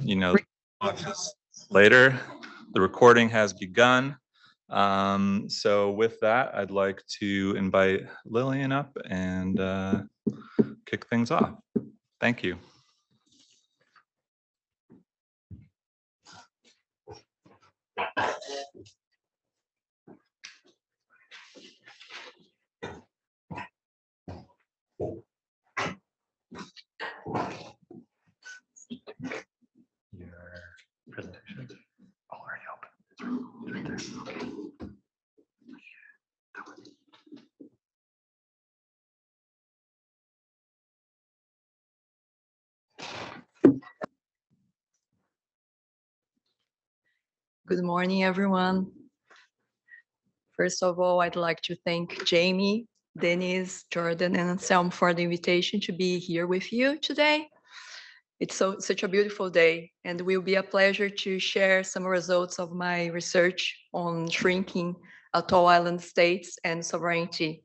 you know, later. The recording has begun. So with that, I'd like to invite Lilian up and kick things off. Thank you. Your presentation already open. It's right there. Okay. Good morning, everyone. First of all, I'd like to thank Jamie, Denise, Jordan, and Anselm for the invitation to be here with you today. It's such a beautiful day, and it will be a pleasure to share some results of my research on shrinking atoll island states and sovereignty.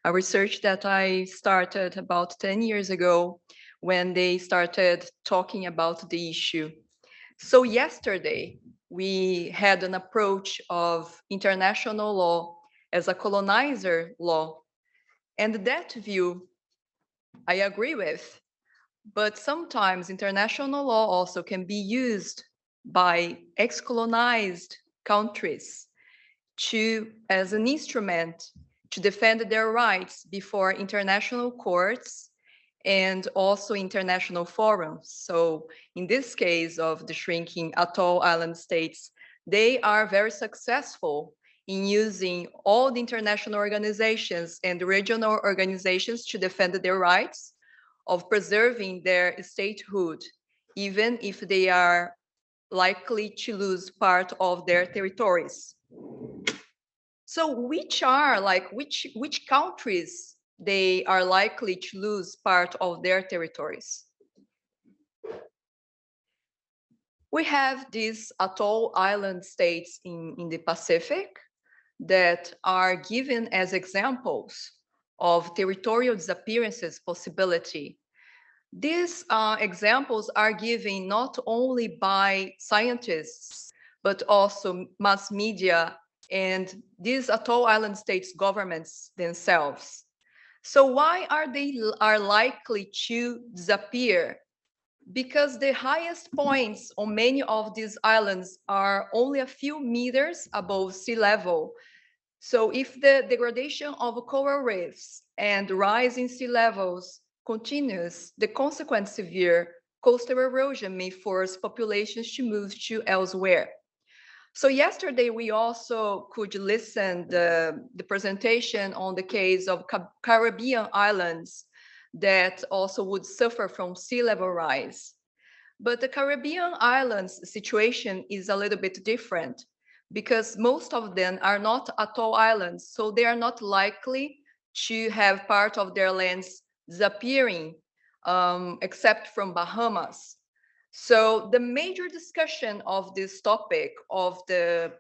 A research that I started about 10 years ago when they started talking about the issue. So yesterday, we had an approach of international law as a colonizer law. And that view I agree with, but sometimes international law also can be used by ex-colonized countries as an instrument to defend their rights before international courts and also international forums. So in this case of the shrinking atoll island states, they are very successful in using all the international organizations and regional organizations to defend their rights of preserving their statehood, even if they are likely to lose part of their territories. So which countries they are likely to lose part of their territories? We have these atoll island states in the Pacific that are given as examples of territorial disappearances possibility. These examples are given not only by scientists, but also mass media and these atoll island states governments themselves. So why are they likely to disappear? Because the highest points on many of these islands are only a few meters above sea level. So if the degradation of coral reefs and rise in sea levels continues, the consequent severe coastal erosion may force populations to move to elsewhere. So yesterday, we also could listen the presentation on the case of Caribbean islands that also would suffer from sea level rise. But the Caribbean islands situation is a little bit different because most of them are not atoll islands, so they are not likely to have part of their lands disappearing, except from Bahamas. So the major discussion of this topic of the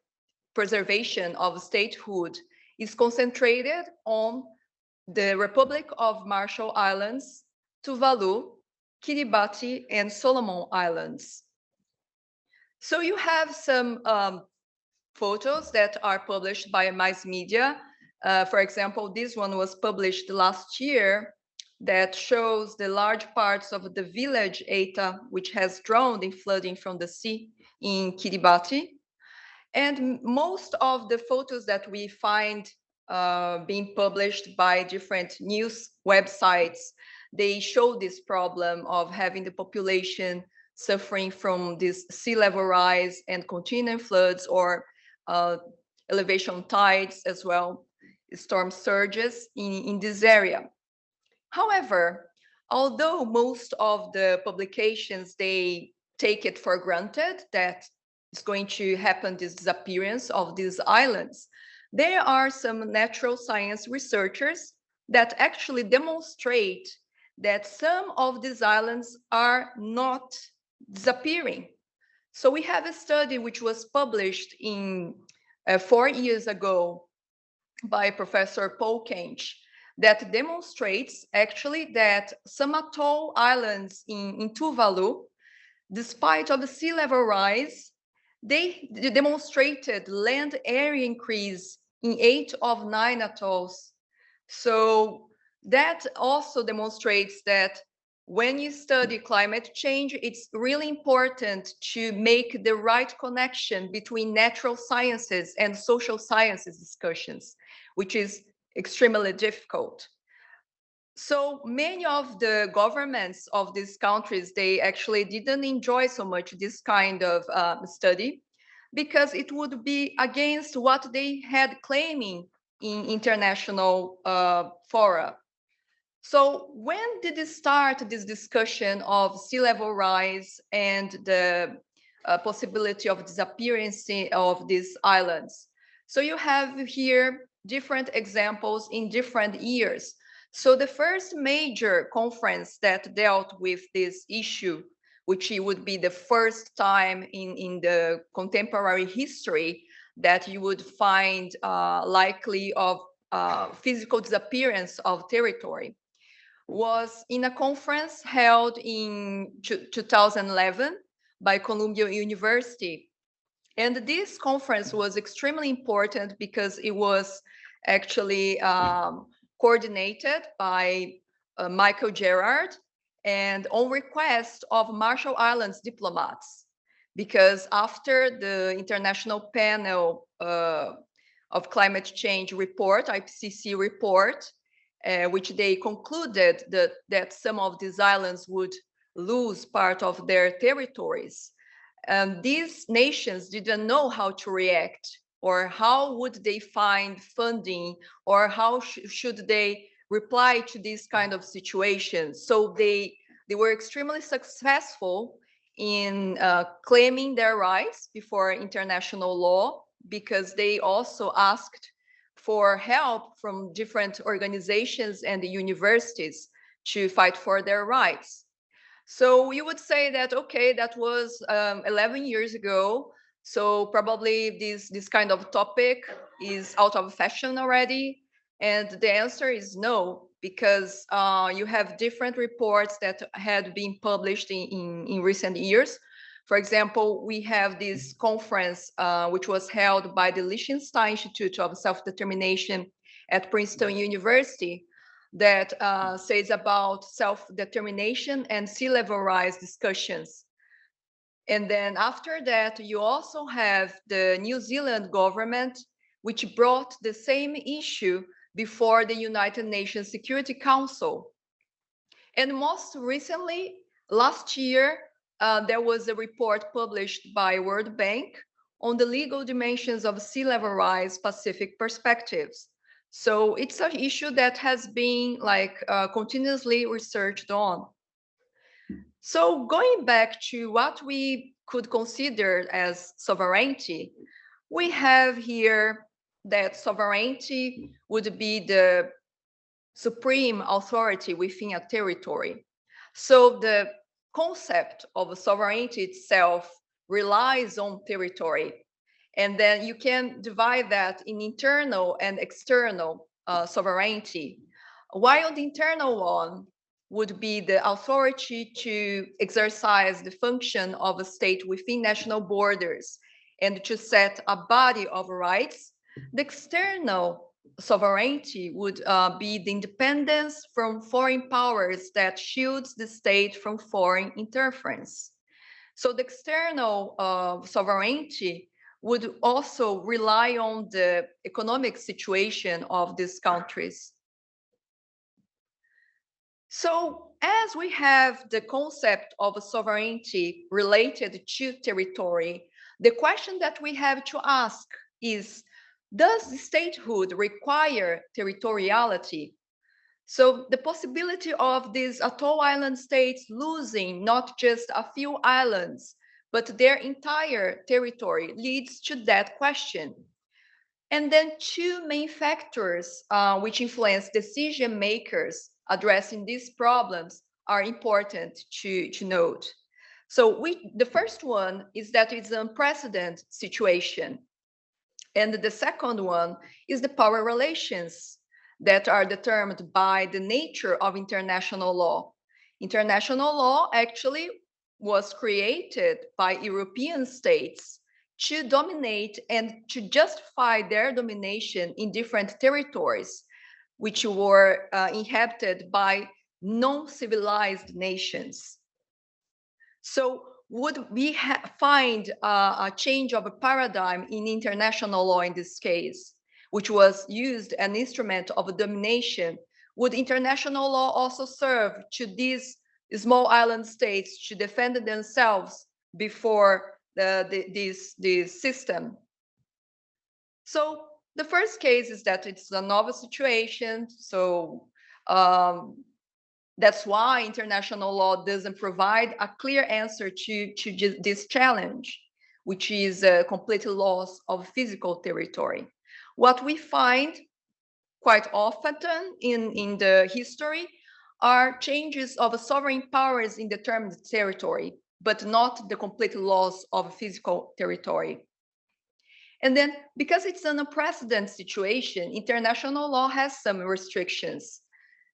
preservation of statehood is concentrated on the Republic of Marshall Islands, Tuvalu, Kiribati, and Solomon Islands. So you have some photos that are published by mass media. For example, this one was published last year that shows the large parts of the village Eita, which has drowned in flooding from the sea in Kiribati. And most of the photos that we find being published by different news websites, they show this problem of having the population suffering from this sea level rise and continuing floods or elevation tides as well, storm surges in this area. However, although most of the publications, they take it for granted that it's going to happen, this disappearance of these islands, there are some natural science researchers that actually demonstrate that some of these islands are not disappearing. So we have a study which was published in 4 years ago by Professor Paul Kench that demonstrates actually that some atoll islands in Tuvalu, despite of the sea level rise, they demonstrated land area increase in 8 of 9 atolls. So that also demonstrates that when you study climate change, it's really important to make the right connection between natural sciences and social sciences discussions, which is extremely difficult. So many of the governments of these countries, they actually didn't enjoy so much this kind of study because it would be against what they had claiming in international fora. So when did it start this discussion of sea level rise and the possibility of disappearance of these islands? So you have here different examples in different years. So the first major conference that dealt with this issue, which would be the first time in the contemporary history that you would find likely of physical disappearance of territory, was in a conference held in 2011 by Columbia University. And this conference was extremely important because it was actually coordinated by Michael Gerard and on request of Marshall Islands diplomats. Because after the International Panel of Climate Change report, IPCC report, which they concluded that some of these islands would lose part of their territories. These nations didn't know how to react, or how would they find funding, or how should they reply to these kind of situations. So they were extremely successful in claiming their rights before international law, because they also asked for help from different organizations and the universities to fight for their rights. So you would say that, okay, that was 11 years ago. So probably this kind of topic is out of fashion already. And the answer is no, because you have different reports that had been published in recent years. For example, we have this conference, which was held by the Liechtenstein Institute of Self-Determination at Princeton University, that says about self-determination and sea level rise discussions. And then after that, you also have the New Zealand government, which brought the same issue before the United Nations Security Council. And most recently, last year, there was a report published by World Bank on the legal dimensions of sea level rise Pacific perspectives. So it's an issue that has been continuously researched on. So going back to what we could consider as sovereignty, we have here that sovereignty would be the supreme authority within a territory. So the concept of sovereignty itself relies on territory. And then you can divide that in internal and external sovereignty. While the internal one would be the authority to exercise the function of a state within national borders and to set a body of rights, the external sovereignty would be the independence from foreign powers that shields the state from foreign interference. So the external sovereignty would also rely on the economic situation of these countries. So as we have the concept of sovereignty related to territory, the question that we have to ask is, does statehood require territoriality? So the possibility of these atoll island states losing not just a few islands, but their entire territory leads to that question. And then two main factors which influence decision makers addressing these problems are important to note. So the first one is that it's an unprecedented situation. And the second one is the power relations that are determined by the nature of international law. International law actually was created by European states to dominate and to justify their domination in different territories, which were inhabited by non-civilized nations. So would we find a change of a paradigm in international law in this case, which was used an instrument of domination? Would international law also serve to these small island states to defend themselves before this system? So the first case is that it's a novel situation. So that's why international law doesn't provide a clear answer to this challenge, which is a complete loss of physical territory. What we find quite often in the history are changes of sovereign powers in determined territory, but not the complete loss of physical territory. And then, because it's an unprecedented situation, international law has some restrictions,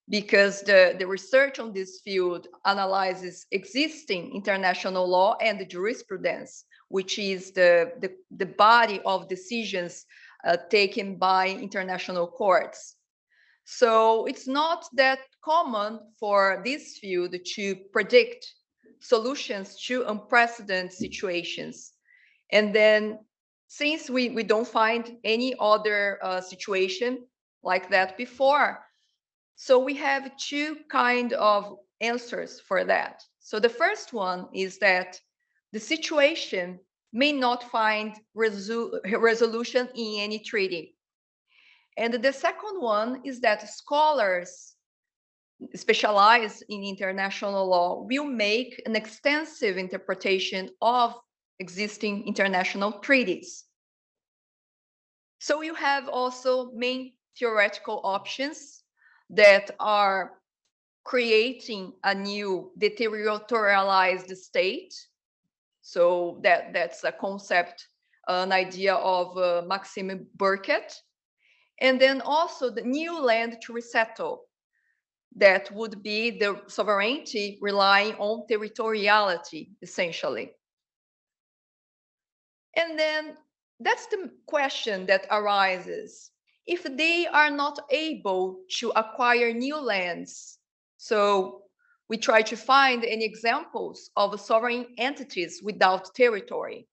because the research on this field analyzes existing international law and the jurisprudence, which is the body of decisions taken by international courts. So it's not that common for this field to predict solutions to unprecedented situations. And then, since we don't find any other situation like that before, so we have two kind of answers for that. So the first one is that the situation may not find resolution in any treaty. And the second one is that scholars specialized in international law will make an extensive interpretation of existing international treaties. So you have also main theoretical options that are creating a new deterritorialized state. So that's a concept, an idea of Maxime Burkett. And then also the new land to resettle. That would be the sovereignty relying on territoriality, essentially. And then that's the question that arises. If they are not able to acquire new lands, so we try to find any examples of sovereign entities without territory.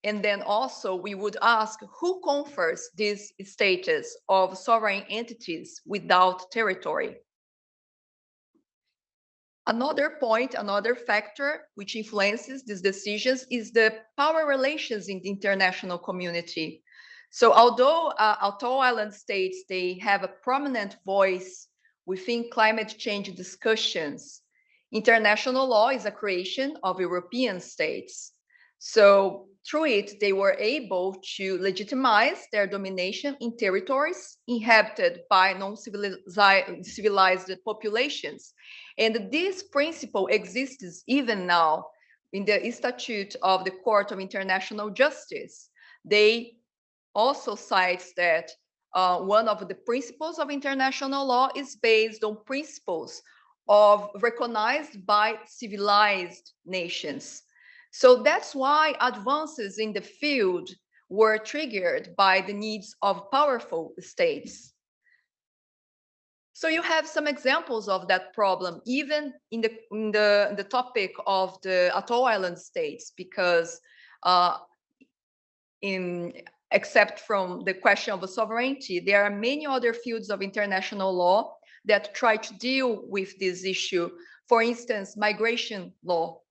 And then also we would ask who confers this status of sovereign entities without territory. Another point, another factor which influences these decisions is the power relations in the international community. So although atoll island states, they have a prominent voice within climate change discussions, international law is a creation of European states. So through it, they were able to legitimize their domination in territories inhabited by non-civilized populations. And this principle exists even now in the Statute of the Court of International Justice. They also cites that one of the principles of international law is based on principles of recognized by civilized nations. So that's why advances in the field were triggered by the needs of powerful states. So you have some examples of that problem, even in the topic of the atoll island states, because except from the question of sovereignty, there are many other fields of international law that try to deal with this issue. For instance, migration law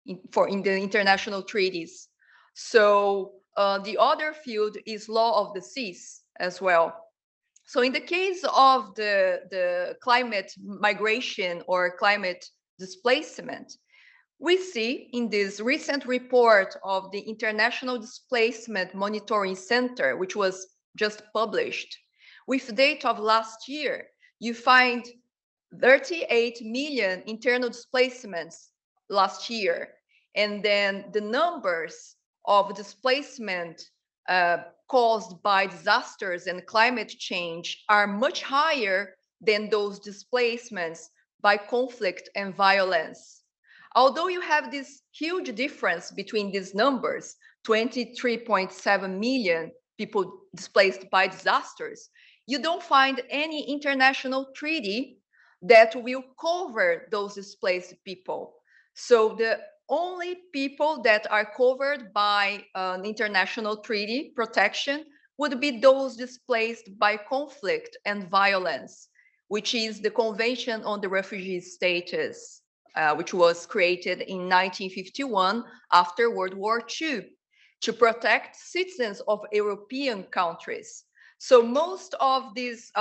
in the international treaties. So the other field is law of the seas as well. So in the case of the climate migration or climate displacement, we see in this recent report of the International Displacement Monitoring Center, which was just published, with data of last year, you find 38 million internal displacements last year. And then the numbers of displacement caused by disasters and climate change are much higher than those displacements by conflict and violence. although you have this huge difference between these numbers, 23.7 million people displaced by disasters, you don't find any international treaty that will cover those displaced people. So the only people that are covered by an international treaty protection would be those displaced by conflict and violence, which is the Convention on the Refugee Status, which was created in 1951 after World War II to protect citizens of European countries. So most of these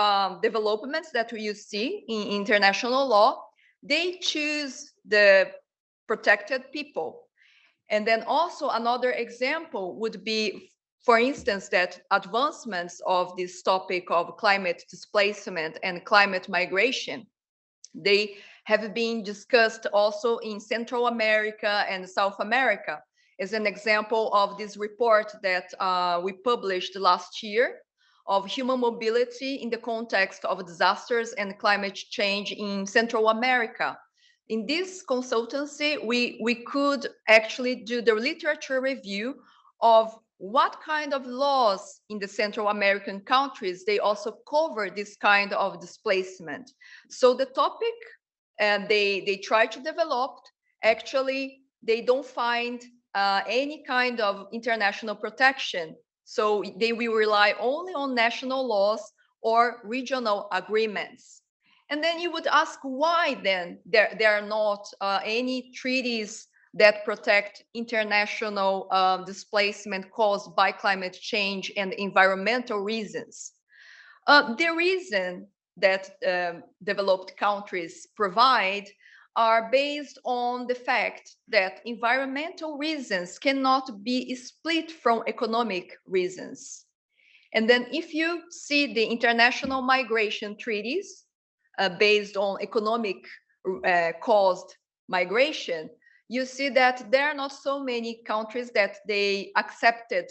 developments that you see in international law, they choose the protected people. And then also another example would be, for instance, that advancements of this topic of climate displacement and climate migration, they have been discussed also in Central America and South America. As an example of this report that we published last year of human mobility in the context of disasters and climate change in Central America. In this consultancy, we could actually do the literature review of what kind of laws in the Central American countries, they also cover this kind of displacement. So the topic they try to develop, actually, they don't find any kind of international protection. So they will rely only on national laws or regional agreements. And then you would ask why then there are not any treaties that protect international displacement caused by climate change and environmental reasons. The reason that developed countries provide are based on the fact that environmental reasons cannot be split from economic reasons. And then if you see the international migration treaties based on economic caused migration, you see that there are not so many countries that they accepted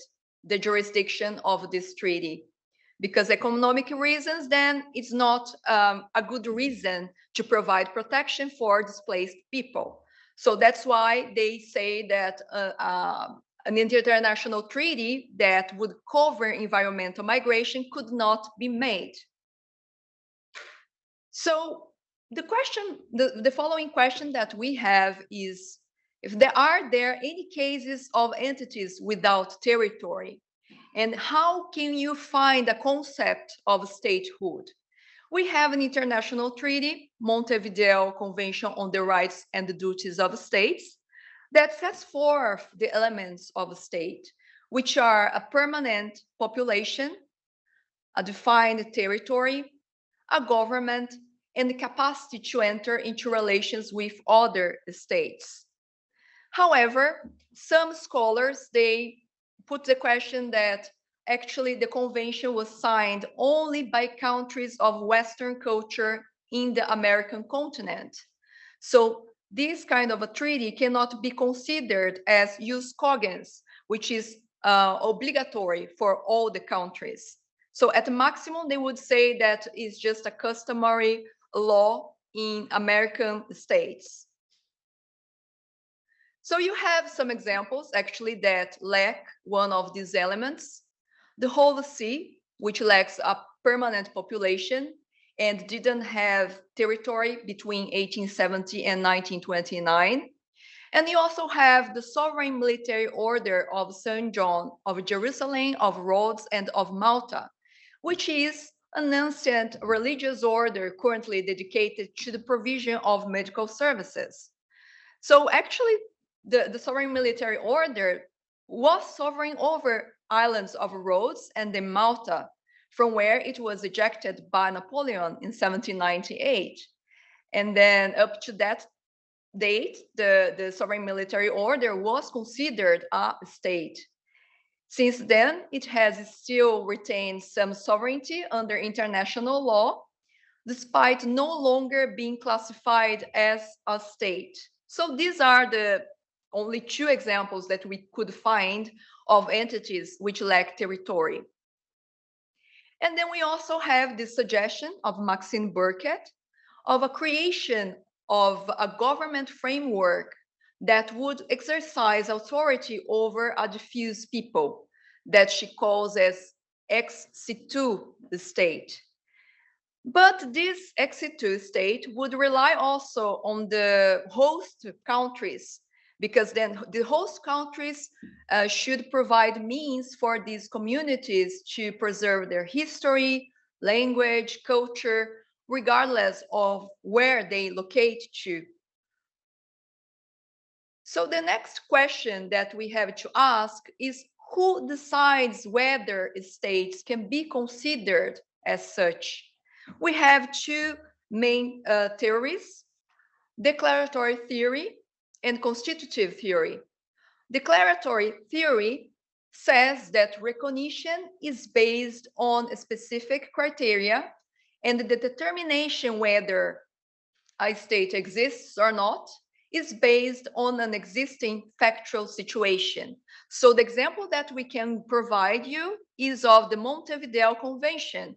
the jurisdiction of this treaty. Because economic reasons, then it's not a good reason to provide protection for displaced people. So that's why they say that an international treaty that would cover environmental migration could not be made. So the following question that we have is, if there are any cases of entities without territory? And how can you find a concept of statehood? We have an international treaty, Montevideo Convention on the Rights and the Duties of States, that sets forth the elements of a state, which are a permanent population, a defined territory, a government, and the capacity to enter into relations with other states. However, some scholars, they put the question that actually the convention was signed only by countries of Western culture in the American continent. So this kind of a treaty cannot be considered as jus cogens, which is obligatory for all the countries. So at the maximum, they would say that it's just a customary law in American states. So you have some examples actually that lack one of these elements. The whole sea, which lacks a permanent population and didn't have territory between 1870 and 1929. And you also have the sovereign military order of St. John of Jerusalem, of Rhodes, and of Malta, which is an ancient religious order currently dedicated to the provision of medical services. So actually, the sovereign military order was sovereign over islands of Rhodes and then Malta, from where it was ejected by Napoleon in 1798. And then up to that date, the sovereign military order was considered a state. Since then, it has still retained some sovereignty under international law, despite no longer being classified as a state. So these are the only two examples that we could find of entities which lack territory. And then we also have the suggestion of Maxine Burkett of a creation of a government framework that would exercise authority over a diffuse people that she calls as ex situ state. But this ex situ state would rely also on the host countries, because then the host countries should provide means for these communities to preserve their history, language, culture, regardless of where they locate to. So the next question that we have to ask is, who decides whether states can be considered as such? We have two main theories: declaratory theory and constitutive theory. Declaratory theory says that recognition is based on a specific criteria, and the determination whether a state exists or not is based on an existing factual situation. So the example that we can provide you is of the Montevideo Convention.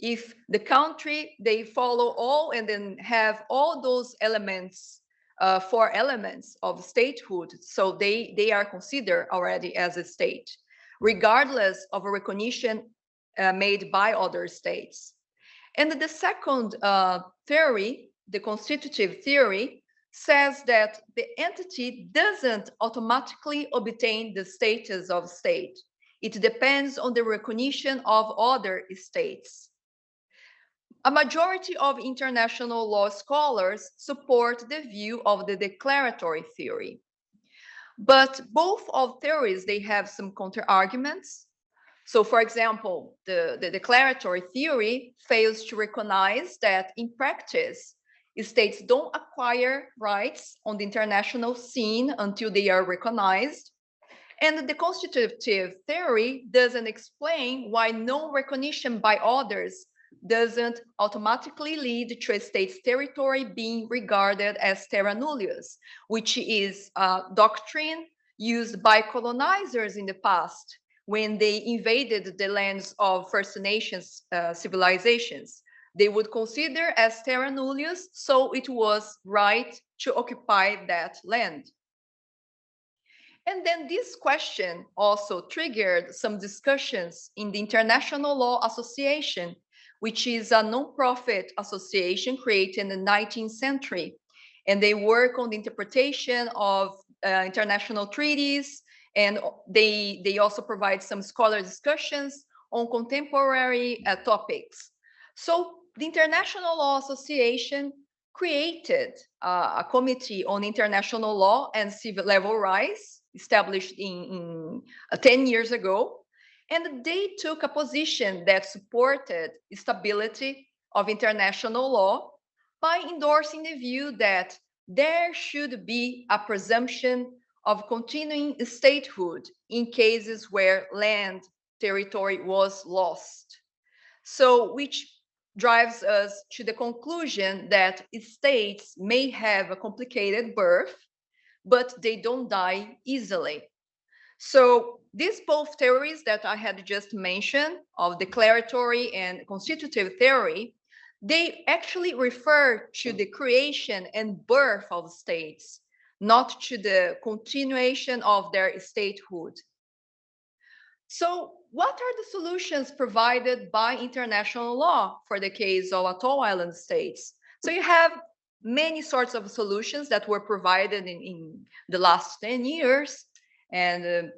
If the country, they follow all and then have all those elements, 4 elements of statehood, so they are considered already as a state, regardless of a recognition made by other states. And the second theory, the constitutive theory, says that the entity doesn't automatically obtain the status of state. It depends on the recognition of other states. A majority of international law scholars support the view of the declaratory theory. But both of theories, they have some counter-arguments. So, for example, the declaratory theory fails to recognize that in practice, states don't acquire rights on the international scene until they are recognized. And the constitutive theory doesn't explain why no recognition by others doesn't automatically lead to a state's territory being regarded as terra nullius, which is a doctrine used by colonizers in the past when they invaded the lands of First Nations civilizations. They would consider as terra nullius, so it was right to occupy that land. And then this question also triggered some discussions in the International Law Association, which is a non-profit association created in the 19th century. And they work on the interpretation of international treaties, and they also provide some scholar discussions on contemporary topics. So the International Law Association created a committee on international law and civil level rights, established in 10 years ago. And they took a position that supported stability of international law by endorsing the view that there should be a presumption of continuing statehood in cases where land territory was lost. So, which drives us to the conclusion that states may have a complicated birth, but they don't die easily. So these both theories that I had just mentioned, of declaratory and constitutive theory, they actually refer to the creation and birth of states, not to the continuation of their statehood. So what are the solutions provided by international law for the case of atoll island states? So you have many sorts of solutions that were provided in the last 10 years, and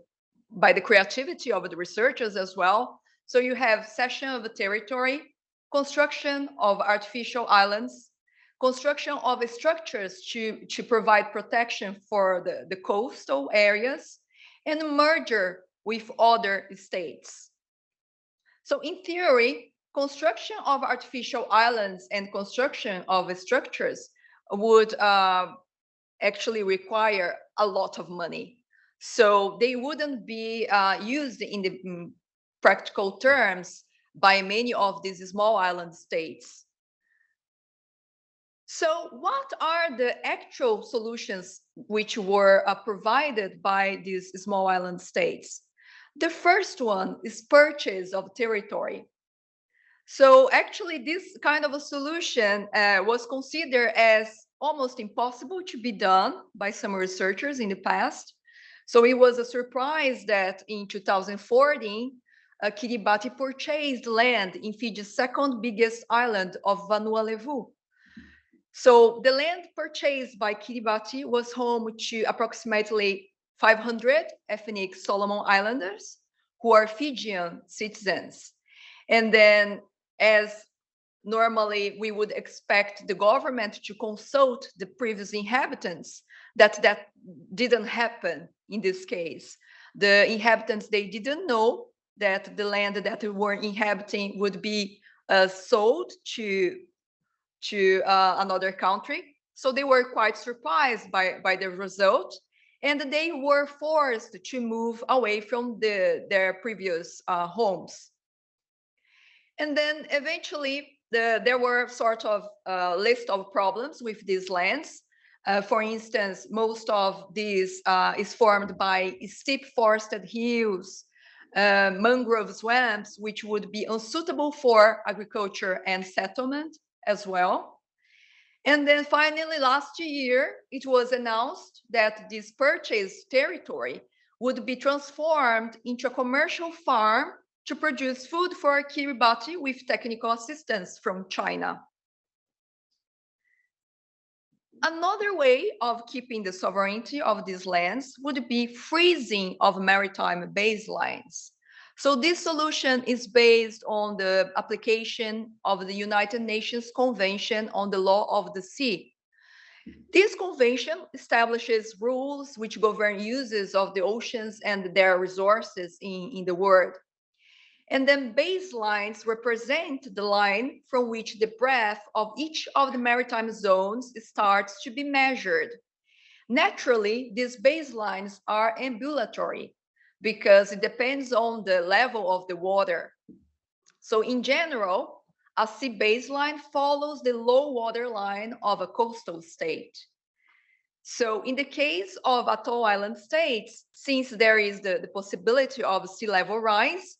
by the creativity of the researchers as well. So you have cession of a territory, construction of artificial islands, construction of structures to provide protection for the coastal areas, and merger with other states. So in theory, construction of artificial islands and construction of structures would actually require a lot of money. So they wouldn't be used in the practical terms by many of these small island states. So what are the actual solutions which were provided by these small island states? The first one is purchase of territory. So actually this kind of a solution was considered as almost impossible to be done by some researchers in the past. So it was a surprise that in 2014, Kiribati purchased land in Fiji's second biggest island of Vanuatu. So the land purchased by Kiribati was home to approximately 500 ethnic Solomon Islanders who are Fijian citizens. And then, as normally we would expect the government to consult the previous inhabitants, that didn't happen in this case. The inhabitants, they didn't know that the land that they were inhabiting would be sold to another country. So they were quite surprised by the result, and they were forced to move away from their previous homes. And then eventually there were sort of a list of problems with these lands. For instance, most of these is formed by steep forested hills, mangrove swamps, which would be unsuitable for agriculture and settlement as well. And then finally, last year, it was announced that this purchased territory would be transformed into a commercial farm to produce food for Kiribati with technical assistance from China. Another way of keeping the sovereignty of these lands would be freezing of maritime baselines. So this solution is based on the application of the United Nations Convention on the Law of the Sea. This convention establishes rules which govern uses of the oceans and their resources in the world. And then baselines represent the line from which the breadth of each of the maritime zones starts to be measured. Naturally, these baselines are ambulatory because it depends on the level of the water. So in general, a sea baseline follows the low water line of a coastal state. So in the case of atoll island states, since there is the possibility of sea level rise,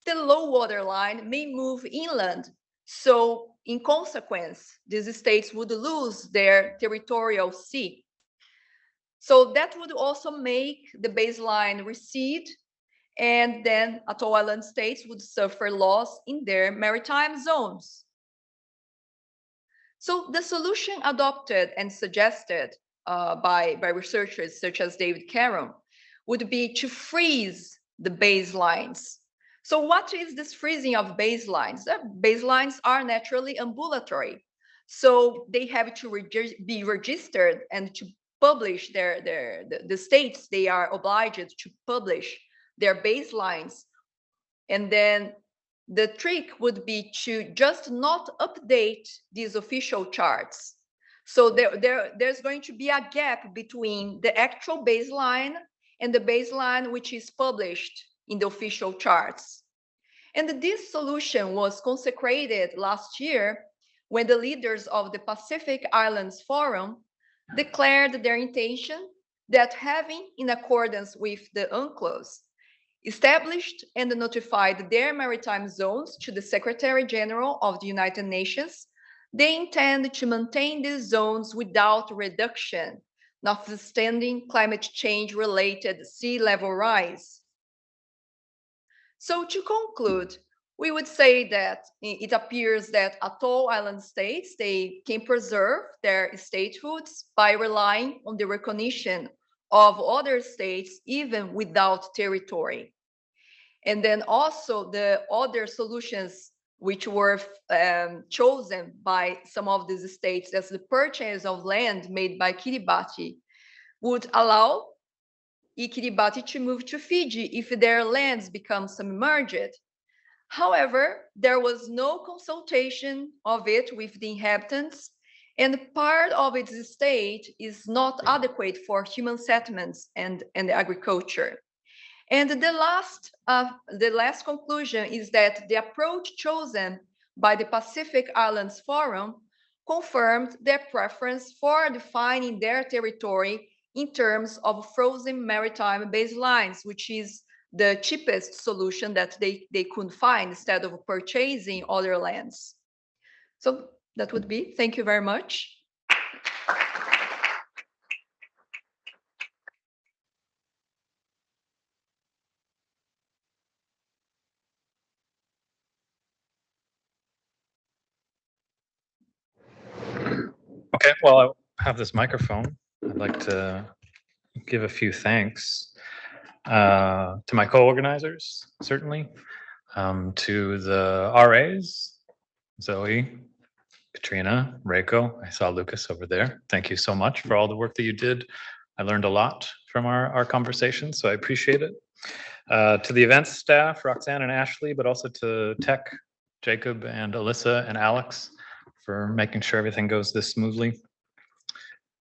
the low water line may move inland. So in consequence, these states would lose their territorial sea. So that would also make the baseline recede, and then atoll island states would suffer loss in their maritime zones. So the solution adopted and suggested by researchers such as David Caron would be to freeze the baselines. So what is this freezing of baselines? Baselines are naturally ambulatory. So they have to be registered and to publish the states, they are obliged to publish their baselines. And then the trick would be to just not update these official charts. So there's going to be a gap between the actual baseline and the baseline which is published in the official charts. And this solution was consecrated last year when the leaders of the Pacific Islands Forum declared their intention that having, in accordance with the UNCLOS, established and notified their maritime zones to the Secretary General of the United Nations, they intend to maintain these zones without reduction, notwithstanding climate change-related sea level rise. So to conclude, we would say that it appears that atoll island states, they can preserve their statehoods by relying on the recognition of other states, even without territory. And then also the other solutions which were chosen by some of these states as the purchase of land made by Kiribati would allow Kiribati to move to Fiji if their lands become submerged. However, there was no consultation of it with the inhabitants, and part of its estate is not adequate for human settlements and agriculture. And the last conclusion is that the approach chosen by the Pacific Islands Forum confirmed their preference for defining their territory in terms of frozen maritime baselines, which is the cheapest solution that they could find instead of purchasing other lands. So that would be, thank you very much. Okay, well, I have this microphone. I'd like to give a few thanks to my co-organizers, certainly, to the RAs, Zoe, Katrina, Reiko. I saw Lucas over there. Thank you so much for all the work that you did. I learned a lot from our conversation, so I appreciate it. To the events staff, Roxanne and Ashley, but also to Tech, Jacob and Alyssa and Alex for making sure everything goes this smoothly.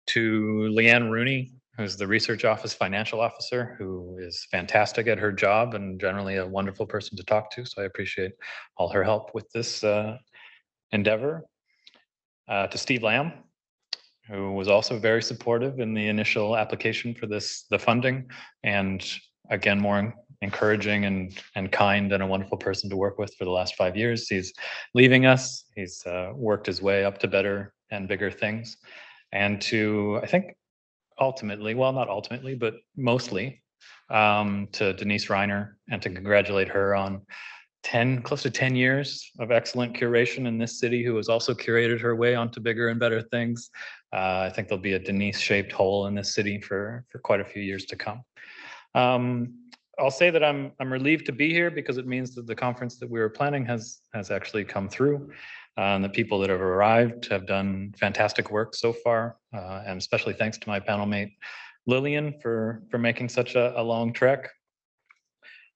To Leanne Rooney, who's the research office financial officer, who is fantastic at her job and generally a wonderful person to talk to. So I appreciate all her help with this endeavor. To Steve Lamb, who was also very supportive in the initial application for the funding, and again, more encouraging and kind and a wonderful person to work with for the last 5 years. He's leaving us. He's worked his way up to better and bigger things. And to, I think, ultimately, well, not ultimately, but mostly, to Denise Reiner, and to congratulate her on close to 10 years of excellent curation in this city, who has also curated her way onto bigger and better things. I think there'll be a Denise-shaped hole in this city for quite a few years to come. I'll say that I'm relieved to be here because it means that the conference that we were planning has actually come through. And the people that have arrived have done fantastic work so far, and especially thanks to my panel mate Lilian for making such a long trek.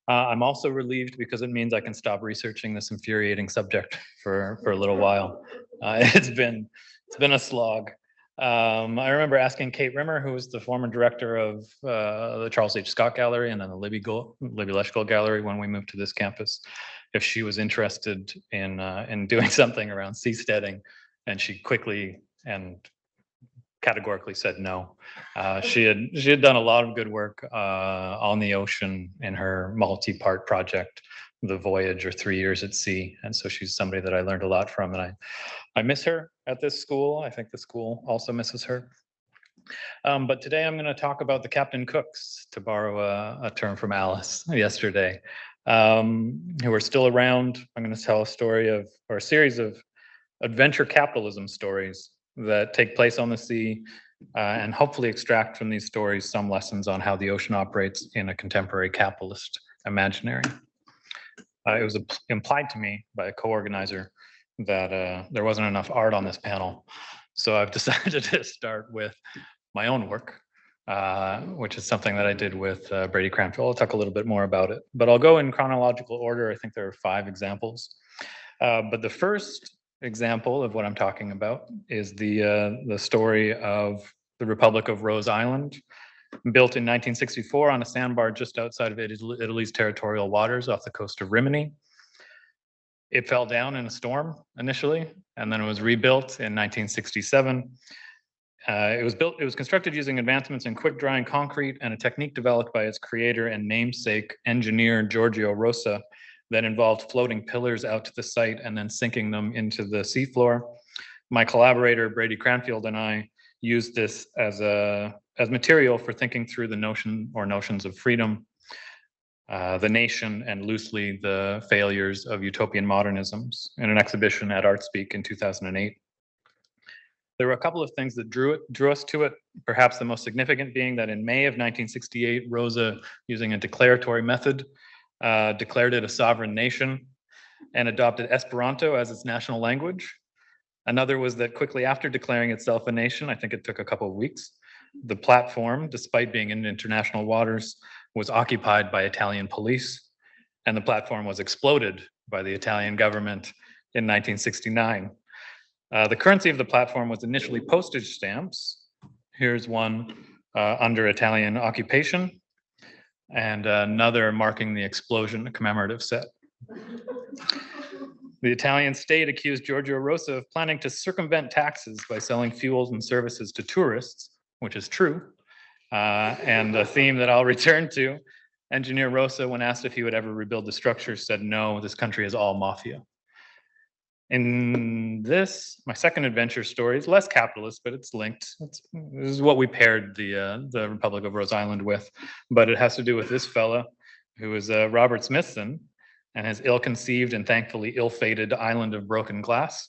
I'm also relieved because it means I can stop researching this infuriating subject for a little while. It's been a slog. I remember asking Kate Rimmer, who was the former director of the Charles H. Scott Gallery and then the Libby Leschgold Gallery when we moved to this campus, if she was interested in doing something around seasteading, and she quickly and categorically said no. She had done a lot of good work on the ocean in her multi-part project, The Voyage, or 3 Years at Sea, and so she's somebody that I learned a lot from, and I miss her at this school. I think the school also misses her. But today I'm going to talk about the Captain Cooks, to borrow a term from Alice yesterday, who are still around. I'm going to tell a story or a series of adventure capitalism stories that take place on the sea, and hopefully extract from these stories some lessons on how the ocean operates in a contemporary capitalist imaginary. It was implied to me by a co-organizer that there wasn't enough art on this panel. So I've decided to start with my own work, which is something that I did with Brady Cranfield. I'll talk a little bit more about it, but I'll go in chronological order. I think there are 5 examples. But the first example of what I'm talking about is the story of the Republic of Rose Island, built in 1964 on a sandbar just outside of Italy's territorial waters off the coast of Rimini. It fell down in a storm initially, and then it was rebuilt in 1967. It was constructed using advancements in quick drying concrete and a technique developed by its creator and namesake engineer Giorgio Rosa that involved floating pillars out to the site and then sinking them into the seafloor. My collaborator Brady Cranfield and I used this as material for thinking through the notions of freedom, the nation, and loosely the failures of utopian modernisms in an exhibition at ArtSpeak in 2008. There were a couple of things that drew us to it, perhaps the most significant being that in May of 1968, Rosa, using a declaratory method, declared it a sovereign nation and adopted Esperanto as its national language. Another was that quickly after declaring itself a nation, I think it took a couple of weeks, the platform, despite being in international waters, was occupied by Italian police, and the platform was exploded by the Italian government in 1969. The currency of the platform was initially postage stamps. Here's one under Italian occupation, and another marking the explosion, a commemorative set. The Italian state accused Giorgio Rosa of planning to circumvent taxes by selling fuels and services to tourists, which is true, and a theme that I'll return to. Engineer Rosa, when asked if he would ever rebuild the structure, said, "No, this country is all mafia." In this, my second adventure story is less capitalist, but it's linked. This is what we paired the Republic of Rose Island with, but it has to do with this fella who is Robert Smithson and his ill-conceived and thankfully ill-fated island of broken glass.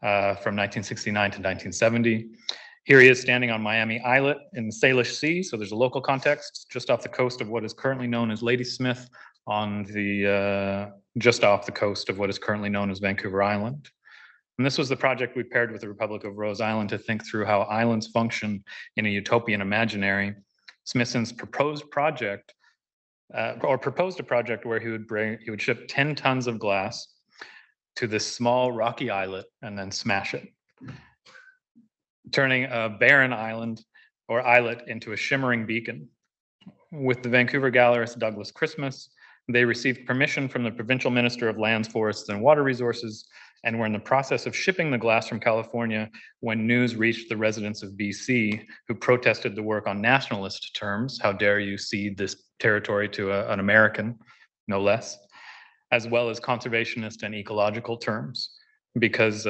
from 1969 to 1970. Here he is standing on Miami Islet in the Salish Sea. So there's a local context just off the coast of what is currently known as Ladysmith, on the just off the coast of what is currently known as Vancouver Island. And this was the project we paired with the Republic of Rose Island to think through how islands function in a utopian imaginary. Smithson's proposed a project where he would ship 10 tons of glass to this small rocky islet and then smash it, turning a barren island or islet into a shimmering beacon. With the Vancouver gallerist Douglas Christmas, they received permission from the provincial minister of lands, forests, and water resources, and were in the process of shipping the glass from California when news reached the residents of BC, who protested the work on nationalist terms. How dare you cede this territory to an American, no less, as well as conservationist and ecological terms, because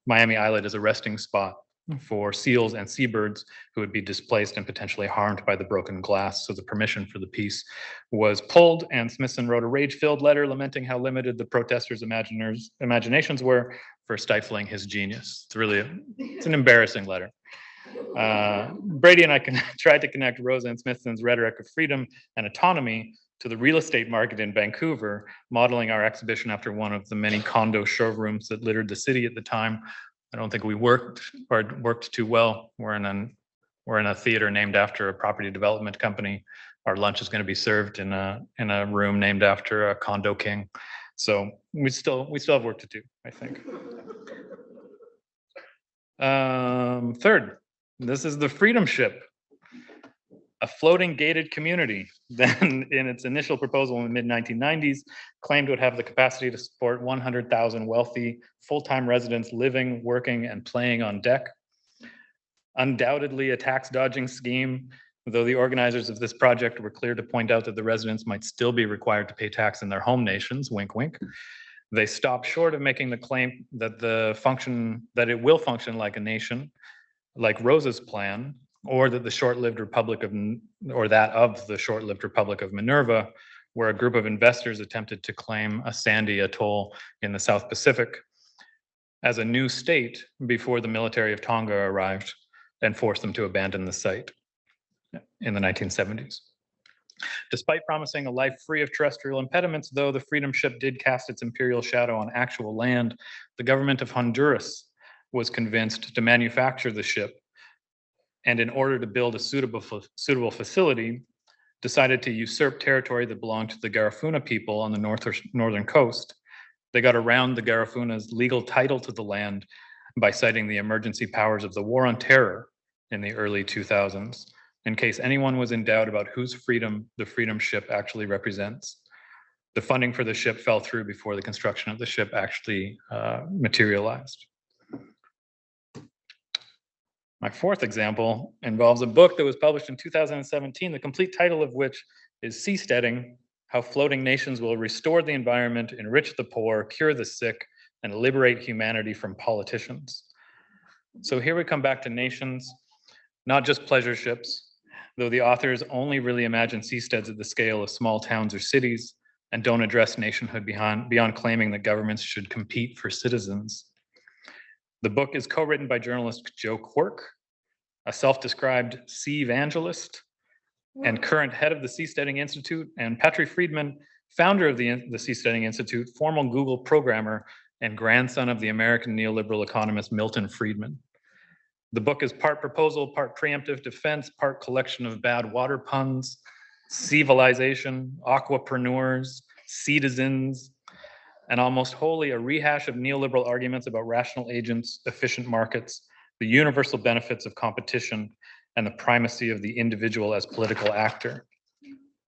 Miami Islet is a resting spot for seals and seabirds who would be displaced and potentially harmed by the broken glass. So the permission for the piece was pulled, and Smithson wrote a rage-filled letter lamenting how limited the protesters' imaginations were for stifling his genius. It's an embarrassing letter. Brady and I tried to connect Rosa and Smithson's rhetoric of freedom and autonomy to the real estate market in Vancouver, modeling our exhibition after one of the many condo showrooms that littered the city at the time. I don't think we worked too well. We're in a theater named after a property development company. Our lunch is going to be served in a room named after a condo king. So we still have work to do, I think. Third, this is the Freedom Ship, a floating gated community that in its initial proposal in the mid-1990s claimed it would have the capacity to support 100,000 wealthy full-time residents living, working, and playing on deck. Undoubtedly a tax-dodging scheme, though the organizers of this project were clear to point out that the residents might still be required to pay tax in their home nations, wink, wink. They stopped short of making the claim that it will function like a nation, like Rosa's plan, or that the short-lived Republic of Minerva, where a group of investors attempted to claim a sandy atoll in the South Pacific as a new state before the military of Tonga arrived and forced them to abandon the site in the 1970s. Despite promising a life free of terrestrial impediments, though, the Freedom Ship did cast its imperial shadow on actual land. The government of Honduras was convinced to manufacture the ship, and in order to build a suitable facility, decided to usurp territory that belonged to the Garifuna people on the northern coast. They got around the Garifuna's legal title to the land by citing the emergency powers of the War on Terror in the early 2000s, in case anyone was in doubt about whose freedom the Freedom Ship actually represents. The funding for the ship fell through before the construction of the ship actually materialized. My fourth example involves a book that was published in 2017, the complete title of which is Seasteading: How Floating Nations Will Restore the Environment, Enrich the Poor, Cure the Sick, and Liberate Humanity from Politicians. So here we come back to nations, not just pleasure ships, though the authors only really imagine seasteads at the scale of small towns or cities and don't address nationhood beyond claiming that governments should compete for citizens. The book is co-written by journalist Joe Quirk, a self-described sea evangelist and current head of the Seasteading Institute, and Patrick Friedman, founder of the Seasteading Institute, former Google programmer, and grandson of the American neoliberal economist Milton Friedman. The book is part proposal, part preemptive defense, part collection of bad water puns, civilization, aquapreneurs, citizens, and almost wholly a rehash of neoliberal arguments about rational agents, efficient markets, the universal benefits of competition, and the primacy of the individual as political actor.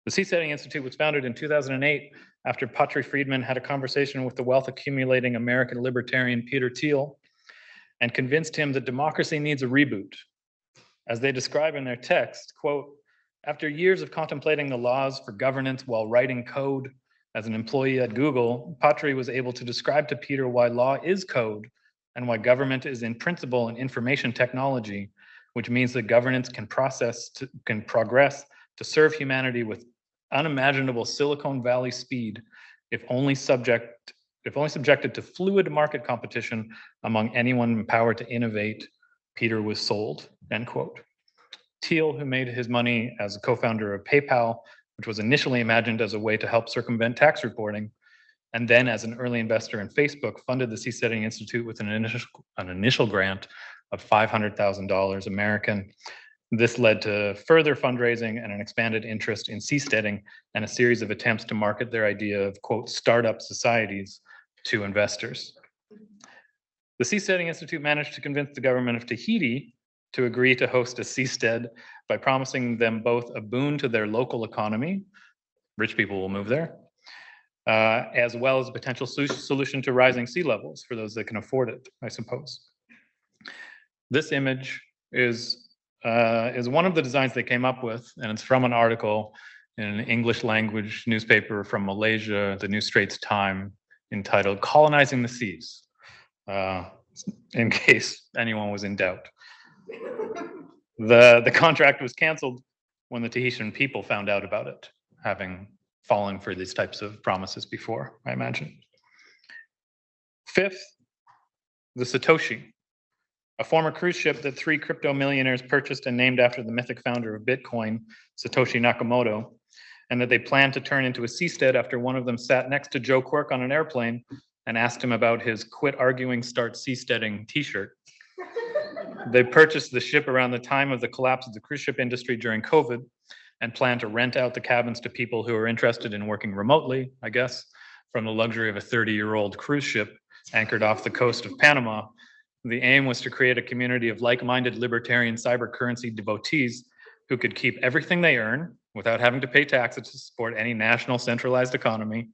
The Seasteading Institute was founded in 2008 after Patrick Friedman had a conversation with the wealth-accumulating American libertarian Peter Thiel and convinced him that democracy needs a reboot. As they describe in their text, quote, "After years of contemplating the laws for governance while writing code as an employee at Google, Patry was able to describe to Peter why law is code and why government is in principle an information technology, which means that governance can progress to serve humanity with unimaginable Silicon Valley speed if only subject if only subjected to fluid market competition among anyone empowered to innovate, Peter was sold, end quote. Thiel, who made his money as a co-founder of PayPal, which was initially imagined as a way to help circumvent tax reporting, and then as an early investor in Facebook, funded the Seasteading Institute with an initial grant of $500,000 American. This led to further fundraising and an expanded interest in seasteading and a series of attempts to market their idea of, quote, startup societies to investors. The Seasteading Institute managed to convince the government of Tahiti to agree to host a seastead by promising them both a boon to their local economy, rich people will move there, as well as a potential solution to rising sea levels for those that can afford it, I suppose. This image is one of the designs they came up with, and it's from an article in an English language newspaper from Malaysia, the New Straits Times, entitled "Colonizing the Seas," in case anyone was in doubt. The contract was canceled when the Tahitian people found out about it, having fallen for these types of promises before, I imagine. Fifth, the Satoshi, a former cruise ship that 3 crypto millionaires purchased and named after the mythic founder of Bitcoin, Satoshi Nakamoto, and that they planned to turn into a seastead after one of them sat next to Joe Quirk on an airplane and asked him about his "Quit Arguing, Start Seasteading" t-shirt. They purchased the ship around the time of the collapse of the cruise ship industry during COVID and planned to rent out the cabins to people who are interested in working remotely, I guess, from the luxury of a 30-year-old cruise ship anchored off the coast of Panama. The aim was to create a community of like-minded libertarian cyber currency devotees who could keep everything they earn without having to pay taxes to support any national centralized economy.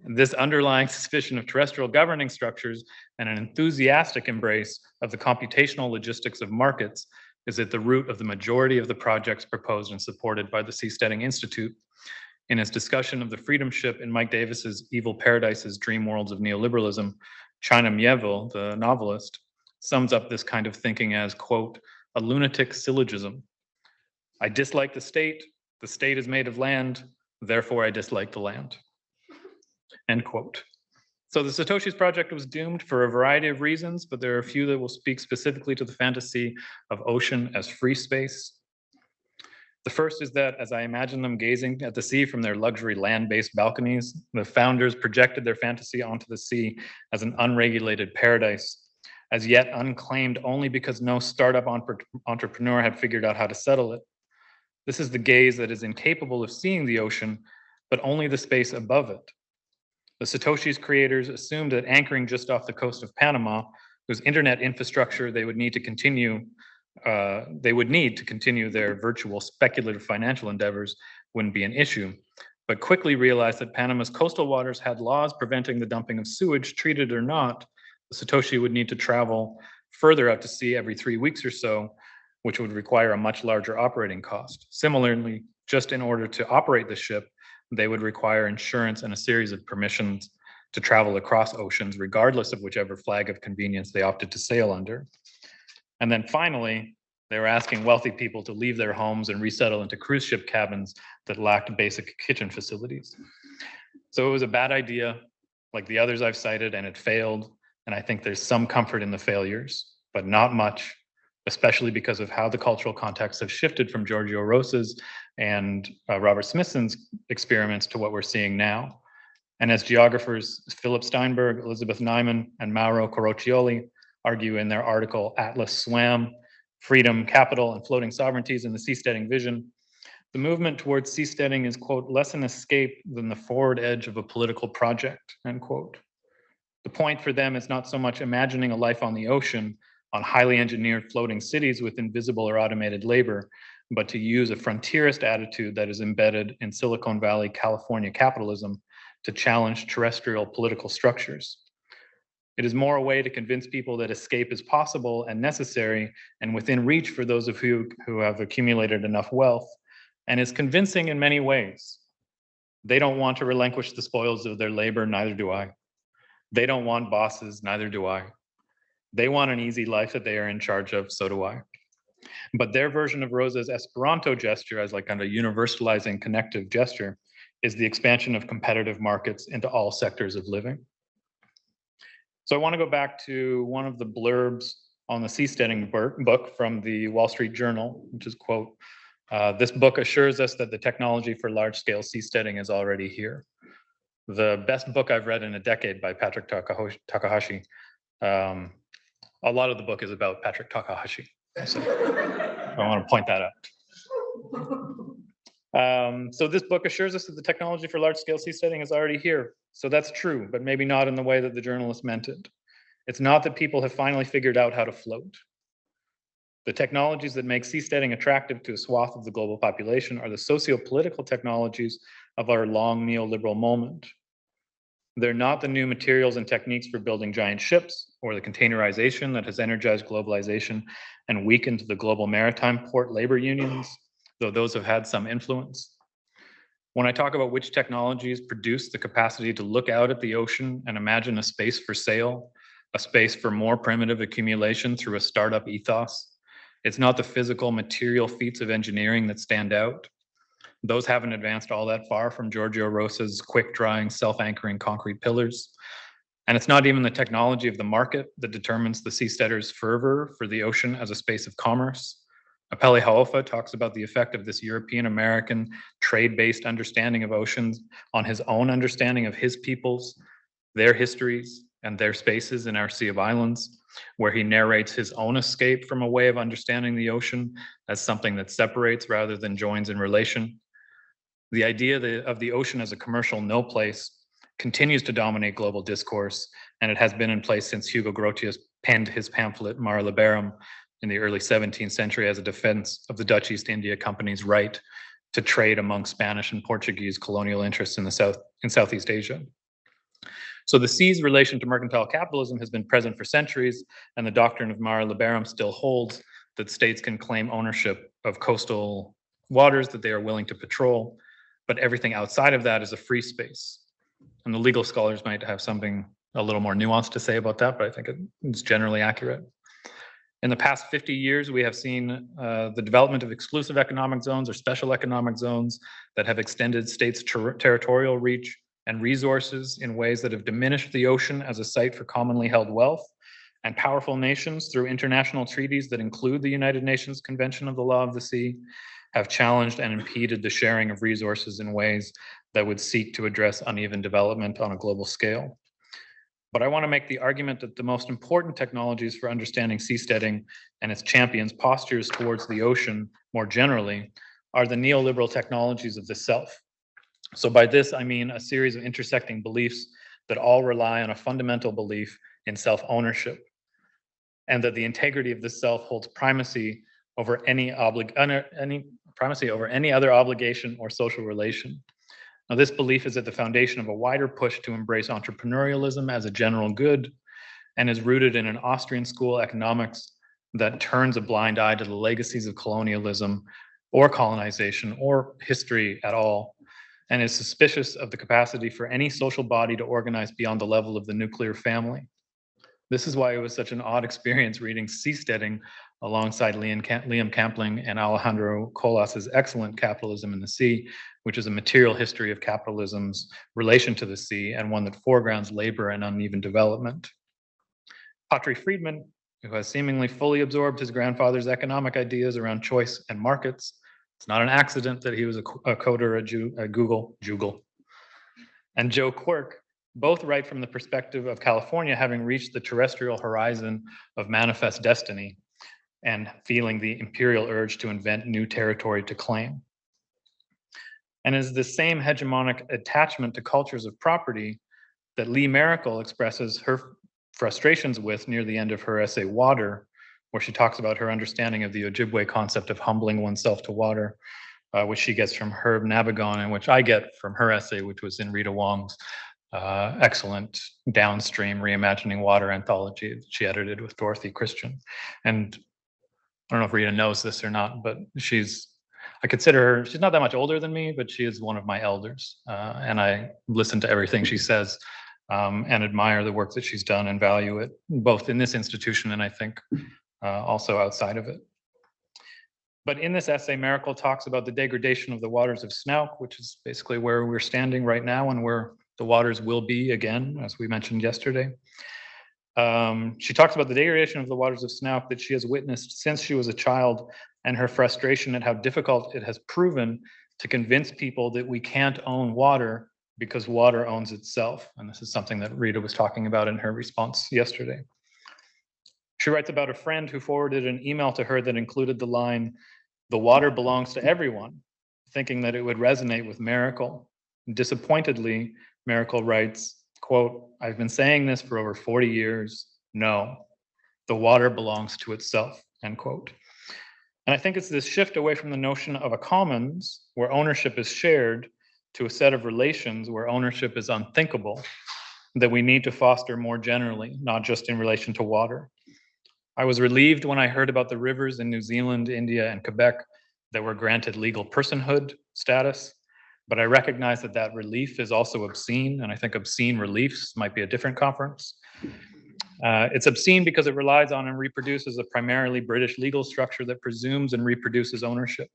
This underlying suspicion of terrestrial governing structures and an enthusiastic embrace of the computational logistics of markets is at the root of the majority of the projects proposed and supported by the Seasteading Institute. In his discussion of the Freedom Ship in Mike Davis's Evil Paradises, Dream Worlds of Neoliberalism, China Miéville, the novelist, sums up this kind of thinking as, quote, a lunatic syllogism. I dislike the state is made of land, therefore I dislike the land, end quote. So the Satoshi's project was doomed for a variety of reasons, but there are a few that will speak specifically to the fantasy of ocean as free space. The first is that, as I imagine them gazing at the sea from their luxury land-based balconies, the founders projected their fantasy onto the sea as an unregulated paradise, as yet unclaimed only because no startup entrepreneur had figured out how to settle it. This is the gaze that is incapable of seeing the ocean, but only the space above it. The Satoshi's creators assumed that anchoring just off the coast of Panama, whose internet infrastructure they would need to continue their virtual speculative financial endeavors, wouldn't be an issue, but quickly realized that Panama's coastal waters had laws preventing the dumping of sewage, treated or not. The Satoshi would need to travel further out to sea every 3 weeks or so, which would require a much larger operating cost. Similarly, just in order to operate the ship, they would require insurance and a series of permissions to travel across oceans, regardless of whichever flag of convenience they opted to sail under. And then finally, they were asking wealthy people to leave their homes and resettle into cruise ship cabins that lacked basic kitchen facilities. So it was a bad idea, like the others I've cited, and it failed. And I think there's some comfort in the failures, but not much, especially because of how the cultural contexts have shifted from Giorgio Rosa's and Robert Smithson's experiments to what we're seeing now. And as geographers Philip Steinberg, Elizabeth Nyman, and Mauro Caroccioli argue in their article Atlas Swam, Freedom, Capital, and Floating Sovereignties in the Seasteading Vision, the movement towards seasteading is, quote, less an escape than the forward edge of a political project, end quote. The point for them is not so much imagining a life on the ocean, on highly engineered floating cities with invisible or automated labor, but to use a frontierist attitude that is embedded in Silicon Valley, California capitalism to challenge terrestrial political structures. It is more a way to convince people that escape is possible and necessary and within reach for those of you who have accumulated enough wealth, and is convincing in many ways. They don't want to relinquish the spoils of their labor, neither do I. They don't want bosses, neither do I. They want an easy life that they are in charge of, so do I. But their version of Rosa's Esperanto gesture as like kind of universalizing connective gesture is the expansion of competitive markets into all sectors of living. So I want to go back to one of the blurbs on the seasteading book from the Wall Street Journal, which is, quote, this book assures us that the technology for large-scale seasteading is already here. The best book I've read in a decade by Patrick Takahashi. A lot of the book is about Patrick Takahashi. So I want to point that out. So this book assures us that the technology for large-scale seasteading is already here. So that's true, but maybe not in the way that the journalist meant it. It's not that people have finally figured out how to float. The technologies that make seasteading attractive to a swath of the global population are the socio-political technologies of our long neoliberal moment. They're not the new materials and techniques for building giant ships or the containerization that has energized globalization and weakened the global maritime port labor unions, though those have had some influence. When I talk about which technologies produce the capacity to look out at the ocean and imagine a space for sale, a space for more primitive accumulation through a startup ethos, it's not the physical material feats of engineering that stand out. Those haven't advanced all that far from Giorgio Rosa's quick-drying, self-anchoring concrete pillars. And it's not even the technology of the market that determines the seasteader's fervor for the ocean as a space of commerce. Apele Haofa talks about the effect of this European-American trade-based understanding of oceans on his own understanding of his peoples, their histories, and their spaces in our Sea of Islands, where he narrates his own escape from a way of understanding the ocean as something that separates rather than joins in relation. The idea of the ocean as a commercial no place continues to dominate global discourse, and it has been in place since Hugo Grotius penned his pamphlet Mare Liberum in the early 17th century as a defense of the Dutch East India Company's right to trade among Spanish and Portuguese colonial interests in Southeast Asia. So the sea's relation to mercantile capitalism has been present for centuries, and the doctrine of Mare Liberum still holds that states can claim ownership of coastal waters that they are willing to patrol, but everything outside of that is a free space. And the legal scholars might have something a little more nuanced to say about that, but I think it's generally accurate. In the past 50 years, we have seen the development of exclusive economic zones or special economic zones that have extended states' territorial reach and resources in ways that have diminished the ocean as a site for commonly held wealth, and powerful nations through international treaties that include the United Nations Convention of the Law of the Sea have challenged and impeded the sharing of resources in ways that would seek to address uneven development on a global scale. But I want to make the argument that the most important technologies for understanding seasteading and its champions' postures towards the ocean more generally are the neoliberal technologies of the self. So by this, I mean a series of intersecting beliefs that all rely on a fundamental belief in self-ownership, and that the integrity of the self holds primacy over any other obligation or social relation. Now, this belief is at the foundation of a wider push to embrace entrepreneurialism as a general good, and is rooted in an Austrian school economics that turns a blind eye to the legacies of colonialism or colonization or history at all, and is suspicious of the capacity for any social body to organize beyond the level of the nuclear family. This is why it was such an odd experience reading Seasteading alongside Liam Campling and Alejandro Colás's excellent Capitalism in the Sea, which is a material history of capitalism's relation to the sea and one that foregrounds labor and uneven development. Patry Friedman, who has seemingly fully absorbed his grandfather's economic ideas around choice and markets, it's not an accident that he was a coder at Google. And Joe Quirk both write from the perspective of California having reached the terrestrial horizon of manifest destiny and feeling the imperial urge to invent new territory to claim. And is the same hegemonic attachment to cultures of property that Lee Maracle expresses her frustrations with near the end of her essay Water, where she talks about her understanding of the Ojibwe concept of humbling oneself to water, which she gets from Herb Nabagon, and which I get from her essay, which was in Rita Wong's excellent downstream reimagining water anthology that she edited with Dorothy Christian. And I don't know if Rita knows this or not, but I consider her, she's not that much older than me, but she is one of my elders. And I listen to everything she says and admire the work that she's done and value it, both in this institution and I think also outside of it. But in this essay, Maracle talks about the degradation of the waters of Snout, which is basically where we're standing right now and where the waters will be again, as we mentioned yesterday. She talks about the degradation of the waters of Snout that she has witnessed since she was a child, and her frustration at how difficult it has proven to convince people that we can't own water because water owns itself. And this is something that Rita was talking about in her response yesterday. She writes about a friend who forwarded an email to her that included the line, "The water belongs to everyone," thinking that it would resonate with Miracle. Disappointedly, Miracle writes, quote, "I've been saying this for over 40 years. No, the water belongs to itself," end quote. And I think it's this shift away from the notion of a commons where ownership is shared to a set of relations where ownership is unthinkable that we need to foster more generally, not just in relation to water. I was relieved when I heard about the rivers in New Zealand, India, and Quebec that were granted legal personhood status, but I recognize that that relief is also obscene, and I think obscene reliefs might be a different conference. It's obscene because it relies on and reproduces a primarily British legal structure that presumes and reproduces ownership.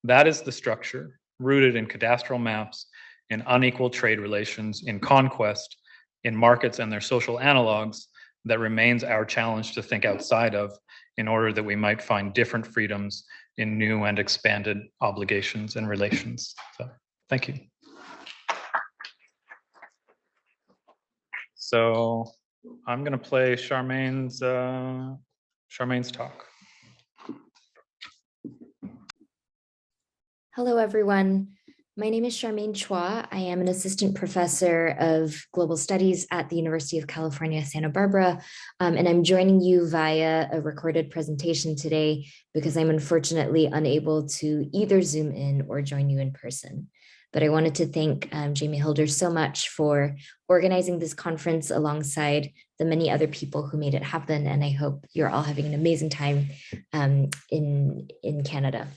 That is the structure rooted in cadastral maps, in unequal trade relations, in conquest, in markets and their social analogs that remains our challenge to think outside of in order that we might find different freedoms in new and expanded obligations and relations. So, thank you. So I'm going to play Charmaine's talk. Hello, everyone. My name is Charmaine Chua. I am an assistant professor of global studies at the University of California, Santa Barbara, and I'm joining you via a recorded presentation today because I'm unfortunately unable to either Zoom in or join you in person. But I wanted to thank Jamie Hilder so much for organizing this conference alongside the many other people who made it happen, and I hope you're all having an amazing time in Canada.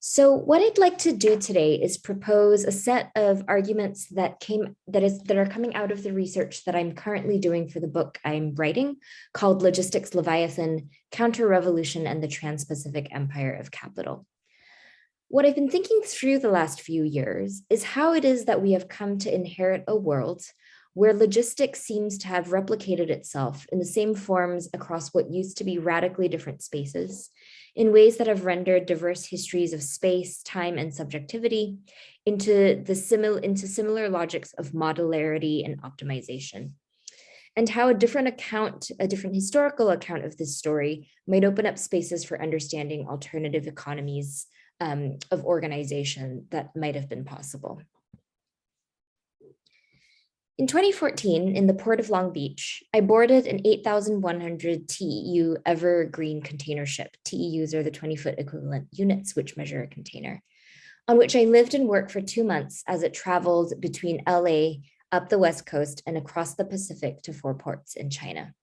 So what I'd like to do today is propose a set of arguments that are coming out of the research that I'm currently doing for the book I'm writing called Logistics Leviathan, Counter-Revolution and the Trans-Pacific Empire of Capital. What I've been thinking through the last few years is how it is that we have come to inherit a world where logistics seems to have replicated itself in the same forms across what used to be radically different spaces, in ways that have rendered diverse histories of space, time, and subjectivity into similar logics of modularity and optimization. And how a different historical account of this story might open up spaces for understanding alternative economies of organization that might have been possible. In 2014, in the port of Long Beach, I boarded an 8,100 TEU evergreen container ship. TEUs are the 20-foot equivalent units which measure a container, on which I lived and worked for 2 months as it traveled between LA, up the West Coast, and across the Pacific to 4 ports in China.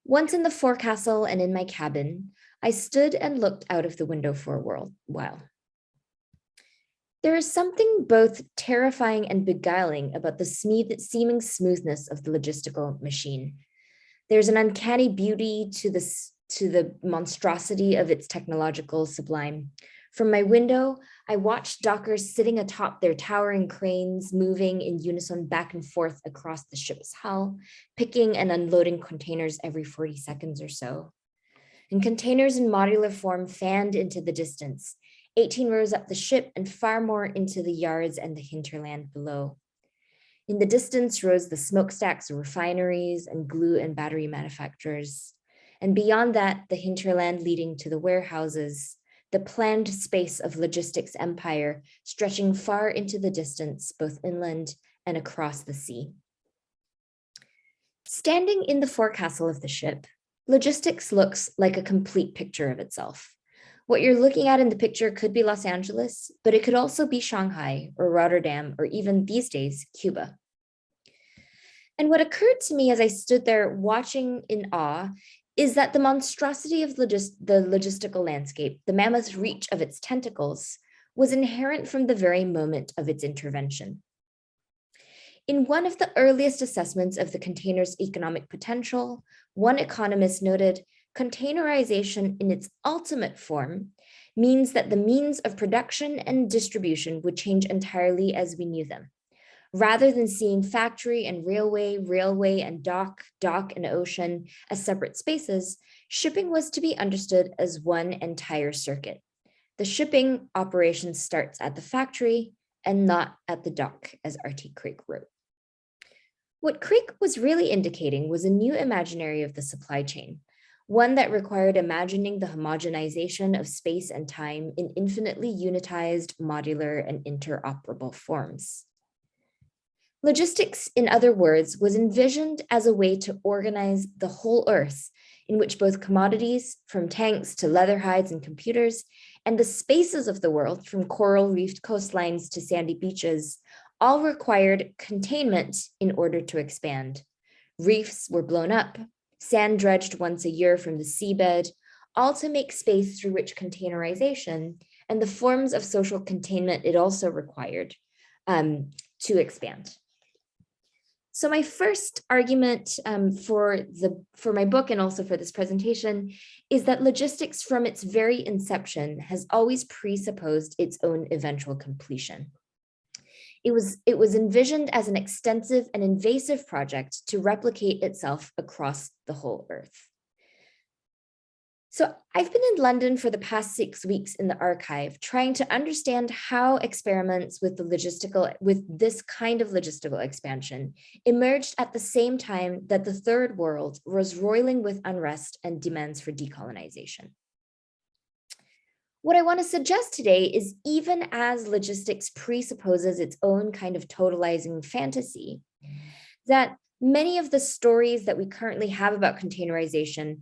Once in the forecastle and in my cabin, I stood and looked out of the window for a while. There is something both terrifying and beguiling about the seeming smoothness of the logistical machine. There's an uncanny beauty to the monstrosity of its technological sublime. From my window, I watched dockers sitting atop their towering cranes, moving in unison back and forth across the ship's hull, picking and unloading containers every 40 seconds or so. And containers in modular form fanned into the distance, 18 rows up the ship and far more into the yards and the hinterland below. In the distance rose the smokestacks of refineries and glue and battery manufacturers. And beyond that, the hinterland leading to the warehouses, the planned space of logistics empire stretching far into the distance, both inland and across the sea. Standing in the forecastle of the ship, logistics looks like a complete picture of itself. What you're looking at in the picture could be Los Angeles, but it could also be Shanghai or Rotterdam, or even these days, Cuba. And what occurred to me as I stood there watching in awe is that the monstrosity of the logistical landscape, the mammoth reach of its tentacles, was inherent from the very moment of its intervention. In one of the earliest assessments of the container's economic potential, one economist noted, containerization in its ultimate form means that the means of production and distribution would change entirely as we knew them. Rather than seeing factory and railway, railway and dock, dock and ocean as separate spaces, shipping was to be understood as one entire circuit. The shipping operation starts at the factory and not at the dock, as R.T. Craik wrote. What Craik was really indicating was a new imaginary of the supply chain, one that required imagining the homogenization of space and time in infinitely unitized, modular, and interoperable forms. Logistics, in other words, was envisioned as a way to organize the whole Earth, in which both commodities, from tanks to leather hides and computers, and the spaces of the world, from coral reefed coastlines to sandy beaches, all required containment in order to expand. Reefs were blown up, sand dredged once a year from the seabed, all to make space through which containerization and the forms of social containment it also required to expand. So my first argument for my book and also for this presentation is that logistics from its very inception has always presupposed its own eventual completion. It was envisioned as an extensive and invasive project to replicate itself across the whole Earth. So I've been in London for the past 6 weeks in the archive, trying to understand how experiments with this kind of logistical expansion emerged at the same time that the Third World was roiling with unrest and demands for decolonization. What I want to suggest today is, even as logistics presupposes its own kind of totalizing fantasy, that many of the stories that we currently have about containerization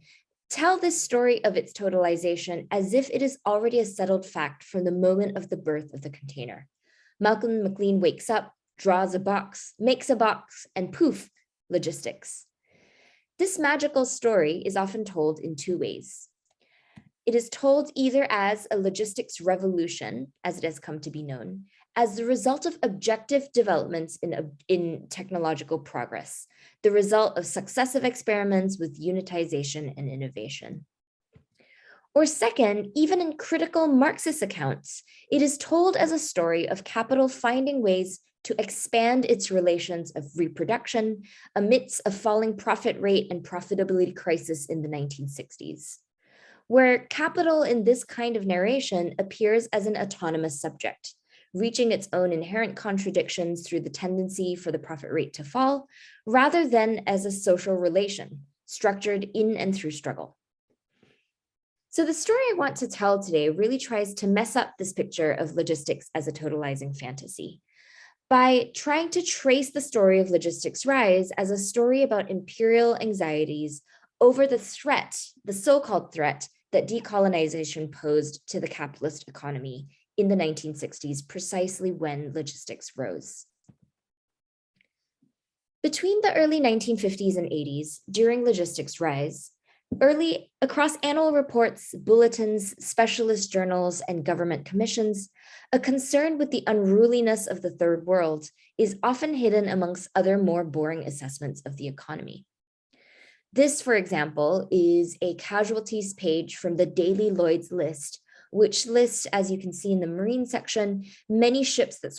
tell this story of its totalization as if it is already a settled fact from the moment of the birth of the container. Malcolm McLean wakes up, draws a box, makes a box, and poof, logistics. This magical story is often told in two ways. It is told either as a logistics revolution, as it has come to be known, as the result of objective developments in technological progress, the result of successive experiments with unitization and innovation. Or second, even in critical Marxist accounts, it is told as a story of capital finding ways to expand its relations of reproduction amidst a falling profit rate and profitability crisis in the 1960s, where capital in this kind of narration appears as an autonomous subject, reaching its own inherent contradictions through the tendency for the profit rate to fall, rather than as a social relation, structured in and through struggle. So the story I want to tell today really tries to mess up this picture of logistics as a totalizing fantasy by trying to trace the story of logistics' rise as a story about imperial anxieties over the threat, the so-called threat, that decolonization posed to the capitalist economy in the 1960s, precisely when logistics rose. Between the early 1950s and 80s, during logistics' rise, across annual reports, bulletins, specialist journals, and government commissions, a concern with the unruliness of the Third World is often hidden amongst other more boring assessments of the economy. This, for example, is a casualties page from the Daily Lloyd's List, which lists, as you can see in the marine section, many ships that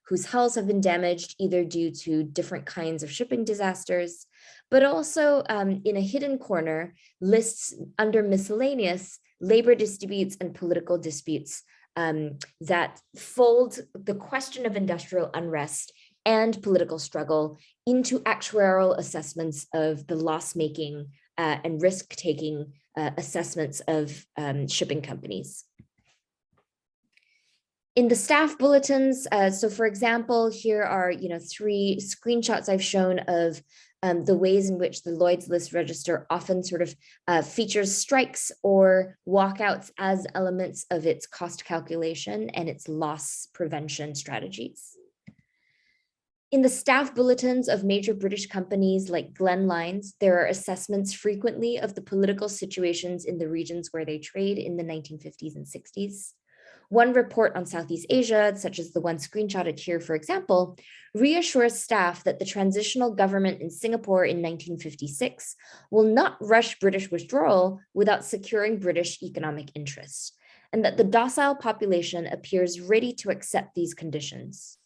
whose hulls have been damaged either due to different kinds of shipping disasters, but also in a hidden corner, lists under miscellaneous labor disputes and political disputes that fold the question of industrial unrest and political struggle into actuarial assessments of the loss-making and risk-taking assessments of shipping companies. In the staff bulletins, so for example, here are 3 screenshots I've shown of the ways in which the Lloyd's List Register often sort of features strikes or walkouts as elements of its cost calculation and its loss prevention strategies. In the staff bulletins of major British companies like Glen Lines, there are assessments frequently of the political situations in the regions where they trade in the 1950s and 60s. One report on Southeast Asia, such as the one screenshotted here, for example, reassures staff that the transitional government in Singapore in 1956 will not rush British withdrawal without securing British economic interests, and that the docile population appears ready to accept these conditions.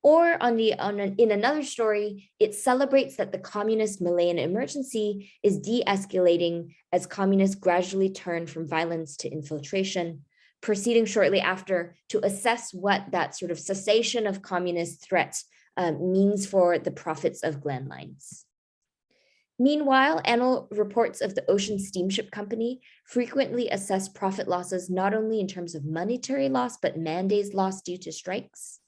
Or in another story, it celebrates that the communist Malayan emergency is de-escalating as communists gradually turn from violence to infiltration, proceeding shortly after to assess what that sort of cessation of communist threats means for the profits of Glen Lines. Meanwhile, annual reports of the Ocean Steamship Company frequently assess profit losses not only in terms of monetary loss, but man days lost due to strikes.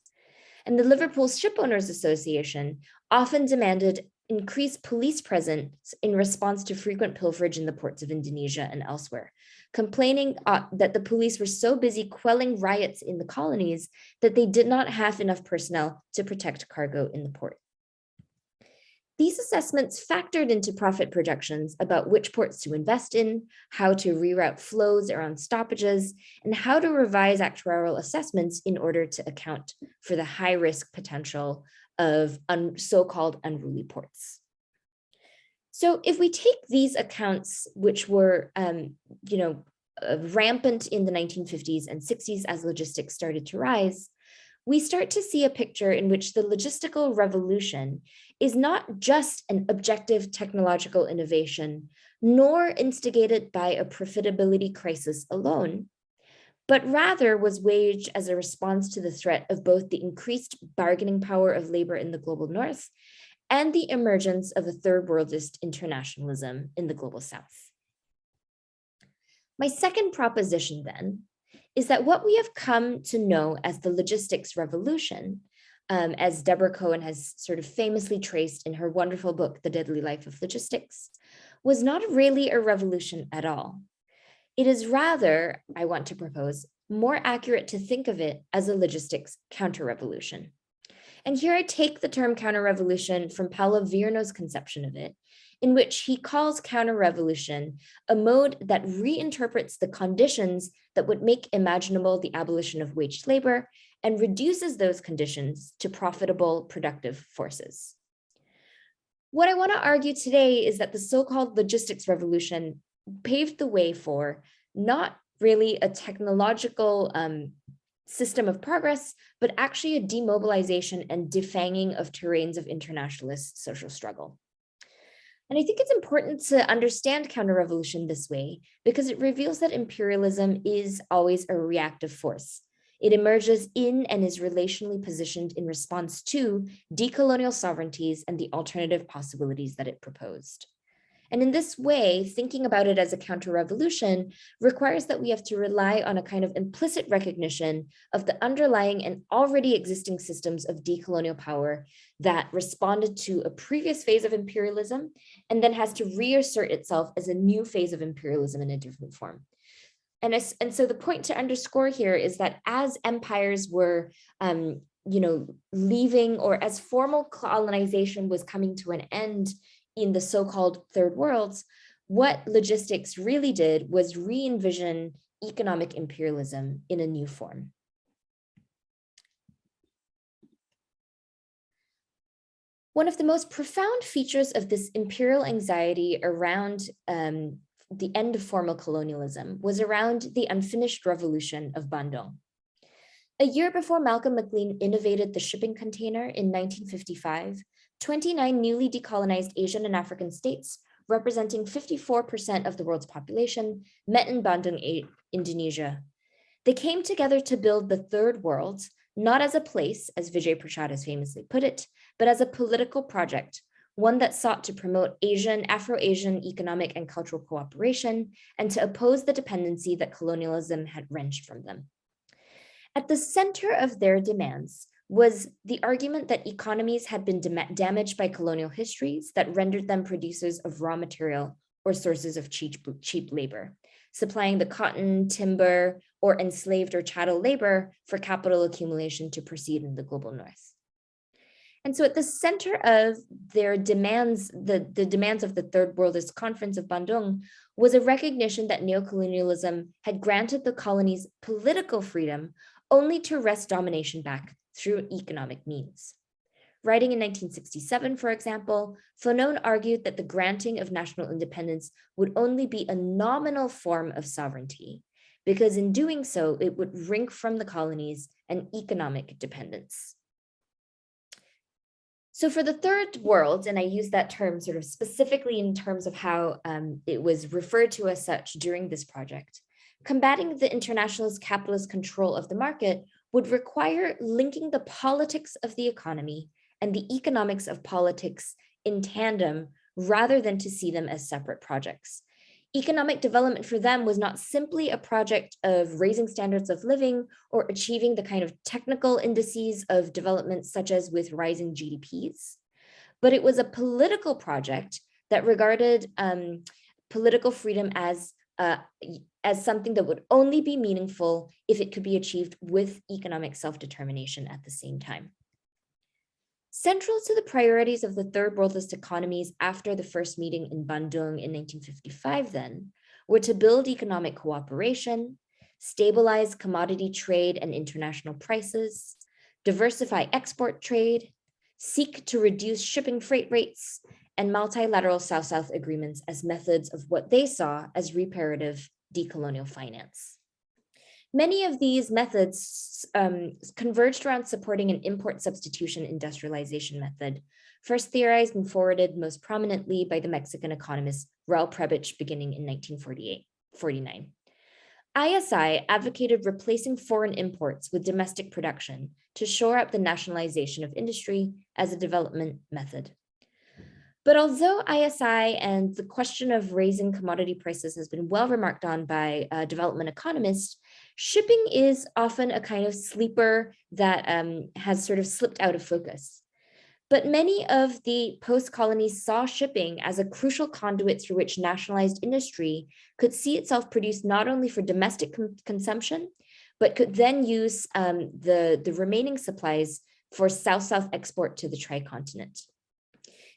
And the Liverpool Shipowners Association often demanded increased police presence in response to frequent pilferage in the ports of Indonesia and elsewhere, complaining that the police were so busy quelling riots in the colonies that they did not have enough personnel to protect cargo in the port. These assessments factored into profit projections about which ports to invest in, how to reroute flows around stoppages, and how to revise actuarial assessments in order to account for the high risk potential of so-called unruly ports. So if we take these accounts, which were rampant in the 1950s and 60s as logistics started to rise, we start to see a picture in which the logistical revolution is not just an objective technological innovation, nor instigated by a profitability crisis alone, but rather was waged as a response to the threat of both the increased bargaining power of labor in the global north and the emergence of a third worldist internationalism in the global south. My second proposition then is that what we have come to know as the logistics revolution, as Deborah Cohen has sort of famously traced in her wonderful book, The Deadly Life of Logistics, was not really a revolution at all. It is rather, I want to propose, more accurate to think of it as a logistics counter-revolution. And here I take the term counter-revolution from Paulo Virno's conception of it, in which he calls counter-revolution a mode that reinterprets the conditions that would make imaginable the abolition of waged labor and reduces those conditions to profitable, productive forces. What I want to argue today is that the so-called logistics revolution paved the way for not really a technological system of progress, but actually a demobilization and defanging of terrains of internationalist social struggle. And I think it's important to understand counter-revolution this way because it reveals that imperialism is always a reactive force. It emerges in and is relationally positioned in response to decolonial sovereignties and the alternative possibilities that it proposed. And in this way, thinking about it as a counter-revolution requires that we have to rely on a kind of implicit recognition of the underlying and already existing systems of decolonial power that responded to a previous phase of imperialism and then has to reassert itself as a new phase of imperialism in a different form. And so the point to underscore here is that as empires were leaving, or as formal colonization was coming to an end in the so-called third worlds, what logistics really did was re-envision economic imperialism in a new form. One of the most profound features of this imperial anxiety around the end of formal colonialism was around the unfinished revolution of Bandung. A year before Malcolm McLean innovated the shipping container in 1955, 29 newly decolonized Asian and African states, representing 54% of the world's population, met in Bandung, Indonesia. They came together to build the third world, not as a place, as Vijay Prashad has famously put it, but as a political project, one that sought to promote Asian, Afro-Asian economic and cultural cooperation, and to oppose the dependency that colonialism had wrenched from them. At the center of their demands was the argument that economies had been damaged by colonial histories that rendered them producers of raw material or sources of cheap labor, supplying the cotton, timber, or enslaved or chattel labor for capital accumulation to proceed in the global north. And so at the center of their demands, the demands of the Third Worldist Conference of Bandung, was a recognition that neocolonialism had granted the colonies political freedom only to wrest domination back through economic means. Writing in 1967, for example, Fanon argued that the granting of national independence would only be a nominal form of sovereignty, because in doing so, it would wring from the colonies an economic dependence. So for the third world, and I use that term sort of specifically in terms of how it was referred to as such during this project, combating the internationalist capitalist control of the market would require linking the politics of the economy and the economics of politics in tandem rather than to see them as separate projects. Economic development for them was not simply a project of raising standards of living or achieving the kind of technical indices of development, such as with rising GDPs, but it was a political project that regarded political freedom as something that would only be meaningful if it could be achieved with economic self-determination at the same time. Central to the priorities of the third worldist economies after the first meeting in Bandung in 1955 then were to build economic cooperation, stabilize commodity trade and international prices, diversify export trade, seek to reduce shipping freight rates, and multilateral South-South agreements as methods of what they saw as reparative decolonial finance. Many of these methods converged around supporting an import substitution industrialization method, first theorized and forwarded most prominently by the Mexican economist Raul Prebisch beginning in 1949. ISI advocated replacing foreign imports with domestic production to shore up the nationalization of industry as a development method. But although ISI and the question of raising commodity prices has been well remarked on by development economists, shipping is often a kind of sleeper that has sort of slipped out of focus. But many of the post-colonies saw shipping as a crucial conduit through which nationalized industry could see itself produced not only for domestic consumption, but could then use the remaining supplies for South-South export to the tricontinent.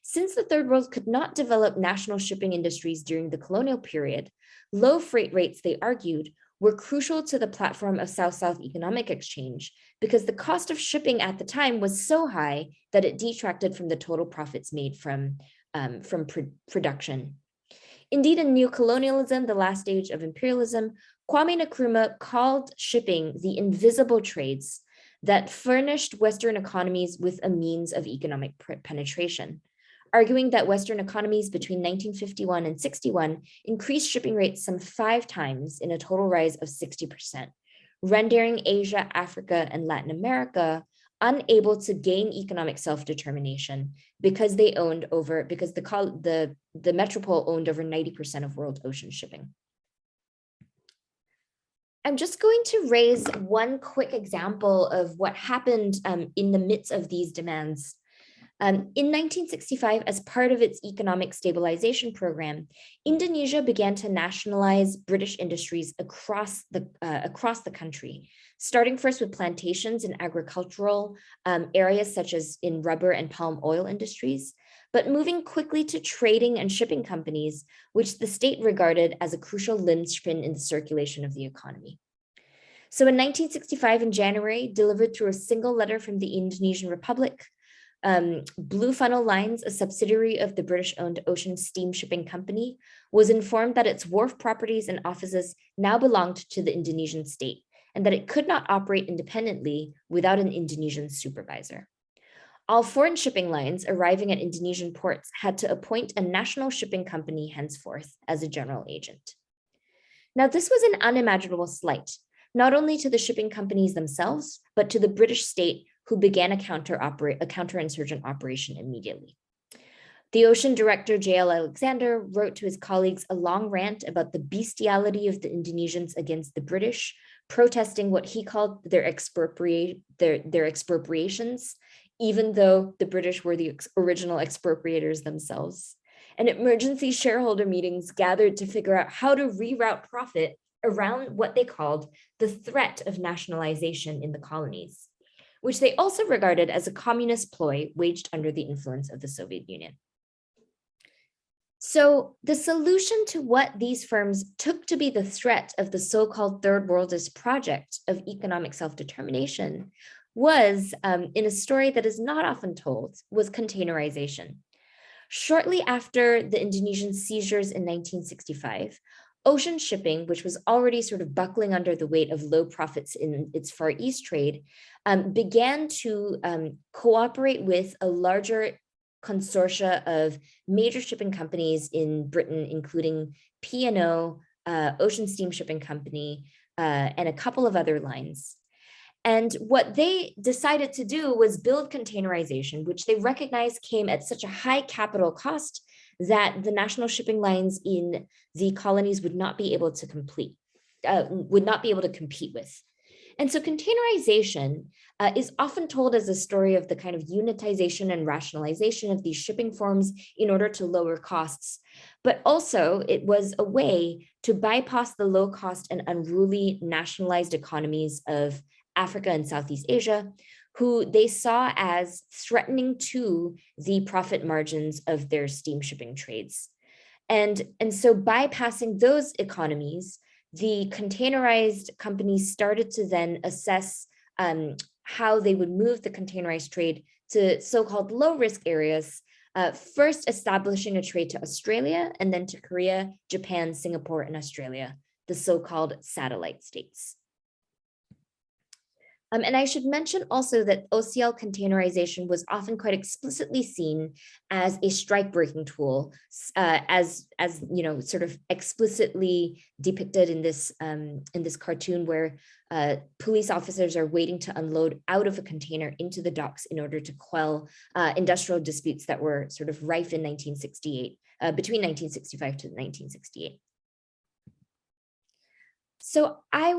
Since the third world could not develop national shipping industries during the colonial period, low freight rates, they argued, were crucial to the platform of South-South economic exchange because the cost of shipping at the time was so high that it detracted from the total profits made from production. Indeed, in neocolonialism, the last stage of imperialism, Kwame Nkrumah called shipping the invisible trades that furnished Western economies with a means of economic penetration, arguing that Western economies between 1951 and 61 increased shipping rates some 5 times in a total rise of 60%, rendering Asia, Africa, and Latin America unable to gain economic self-determination because the metropole owned over 90% of world ocean shipping. I'm just going to raise one quick example of what happened in the midst of these demands. In 1965, as part of its economic stabilization program, Indonesia began to nationalize British industries across the country, starting first with plantations in agricultural areas such as in rubber and palm oil industries, but moving quickly to trading and shipping companies, which the state regarded as a crucial linchpin in the circulation of the economy. So in 1965, in January, delivered through a single letter from the Indonesian Republic, Blue Funnel Lines, a subsidiary of the British-owned Ocean Steam Shipping Company, was informed that its wharf properties and offices now belonged to the Indonesian state and that it could not operate independently without an Indonesian supervisor. All foreign shipping lines arriving at Indonesian ports had to appoint a national shipping company henceforth as a general agent. Now, this was an unimaginable slight, not only to the shipping companies themselves, but to the British state, who began a counterinsurgent operation immediately. The ocean director, J.L. Alexander, wrote to his colleagues a long rant about the bestiality of the Indonesians against the British, protesting what he called their expropriations, even though the British were the original expropriators themselves. And emergency shareholder meetings gathered to figure out how to reroute profit around what they called the threat of nationalization in the colonies, which they also regarded as a communist ploy waged under the influence of the Soviet Union. So the solution to what these firms took to be the threat of the so-called Third Worldist project of economic self-determination was, in a story that is not often told, was containerization. Shortly after the Indonesian seizures in 1965, ocean shipping, which was already sort of buckling under the weight of low profits in its Far East trade, began to cooperate with a larger consortia of major shipping companies in Britain, including P&O, Ocean Steam Shipping Company, and a couple of other lines. And what they decided to do was build containerization, which they recognized came at such a high capital cost that the national shipping lines in the colonies would not be able to compete with. And so containerization is often told as a story of the kind of unitization and rationalization of these shipping forms in order to lower costs. But also it was a way to bypass the low cost and unruly nationalized economies of Africa and Southeast Asia, who they saw as threatening to the profit margins of their steam shipping trades. And so bypassing those economies, the containerized companies started to then assess how they would move the containerized trade to so-called low-risk areas, first establishing a trade to Australia and then to Korea, Japan, Singapore, and Australia, the so-called satellite states. And I should mention also that OCL containerization was often quite explicitly seen as a strike-breaking tool, as you know, sort of explicitly depicted in this cartoon where police officers are waiting to unload out of a container into the docks in order to quell industrial disputes that were sort of rife in 1968, between 1965 to 1968. So I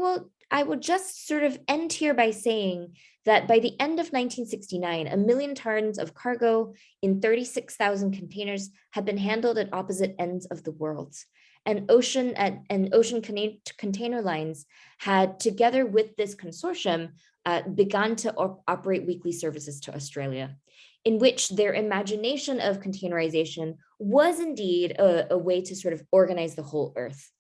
will just sort of end here by saying that by the end of 1969, 1 million tons of cargo in 36,000 containers had been handled at opposite ends of the world. And ocean container lines had, together with this consortium, begun to operate weekly services to Australia, in which their imagination of containerization was indeed a way to sort of organize the whole Earth.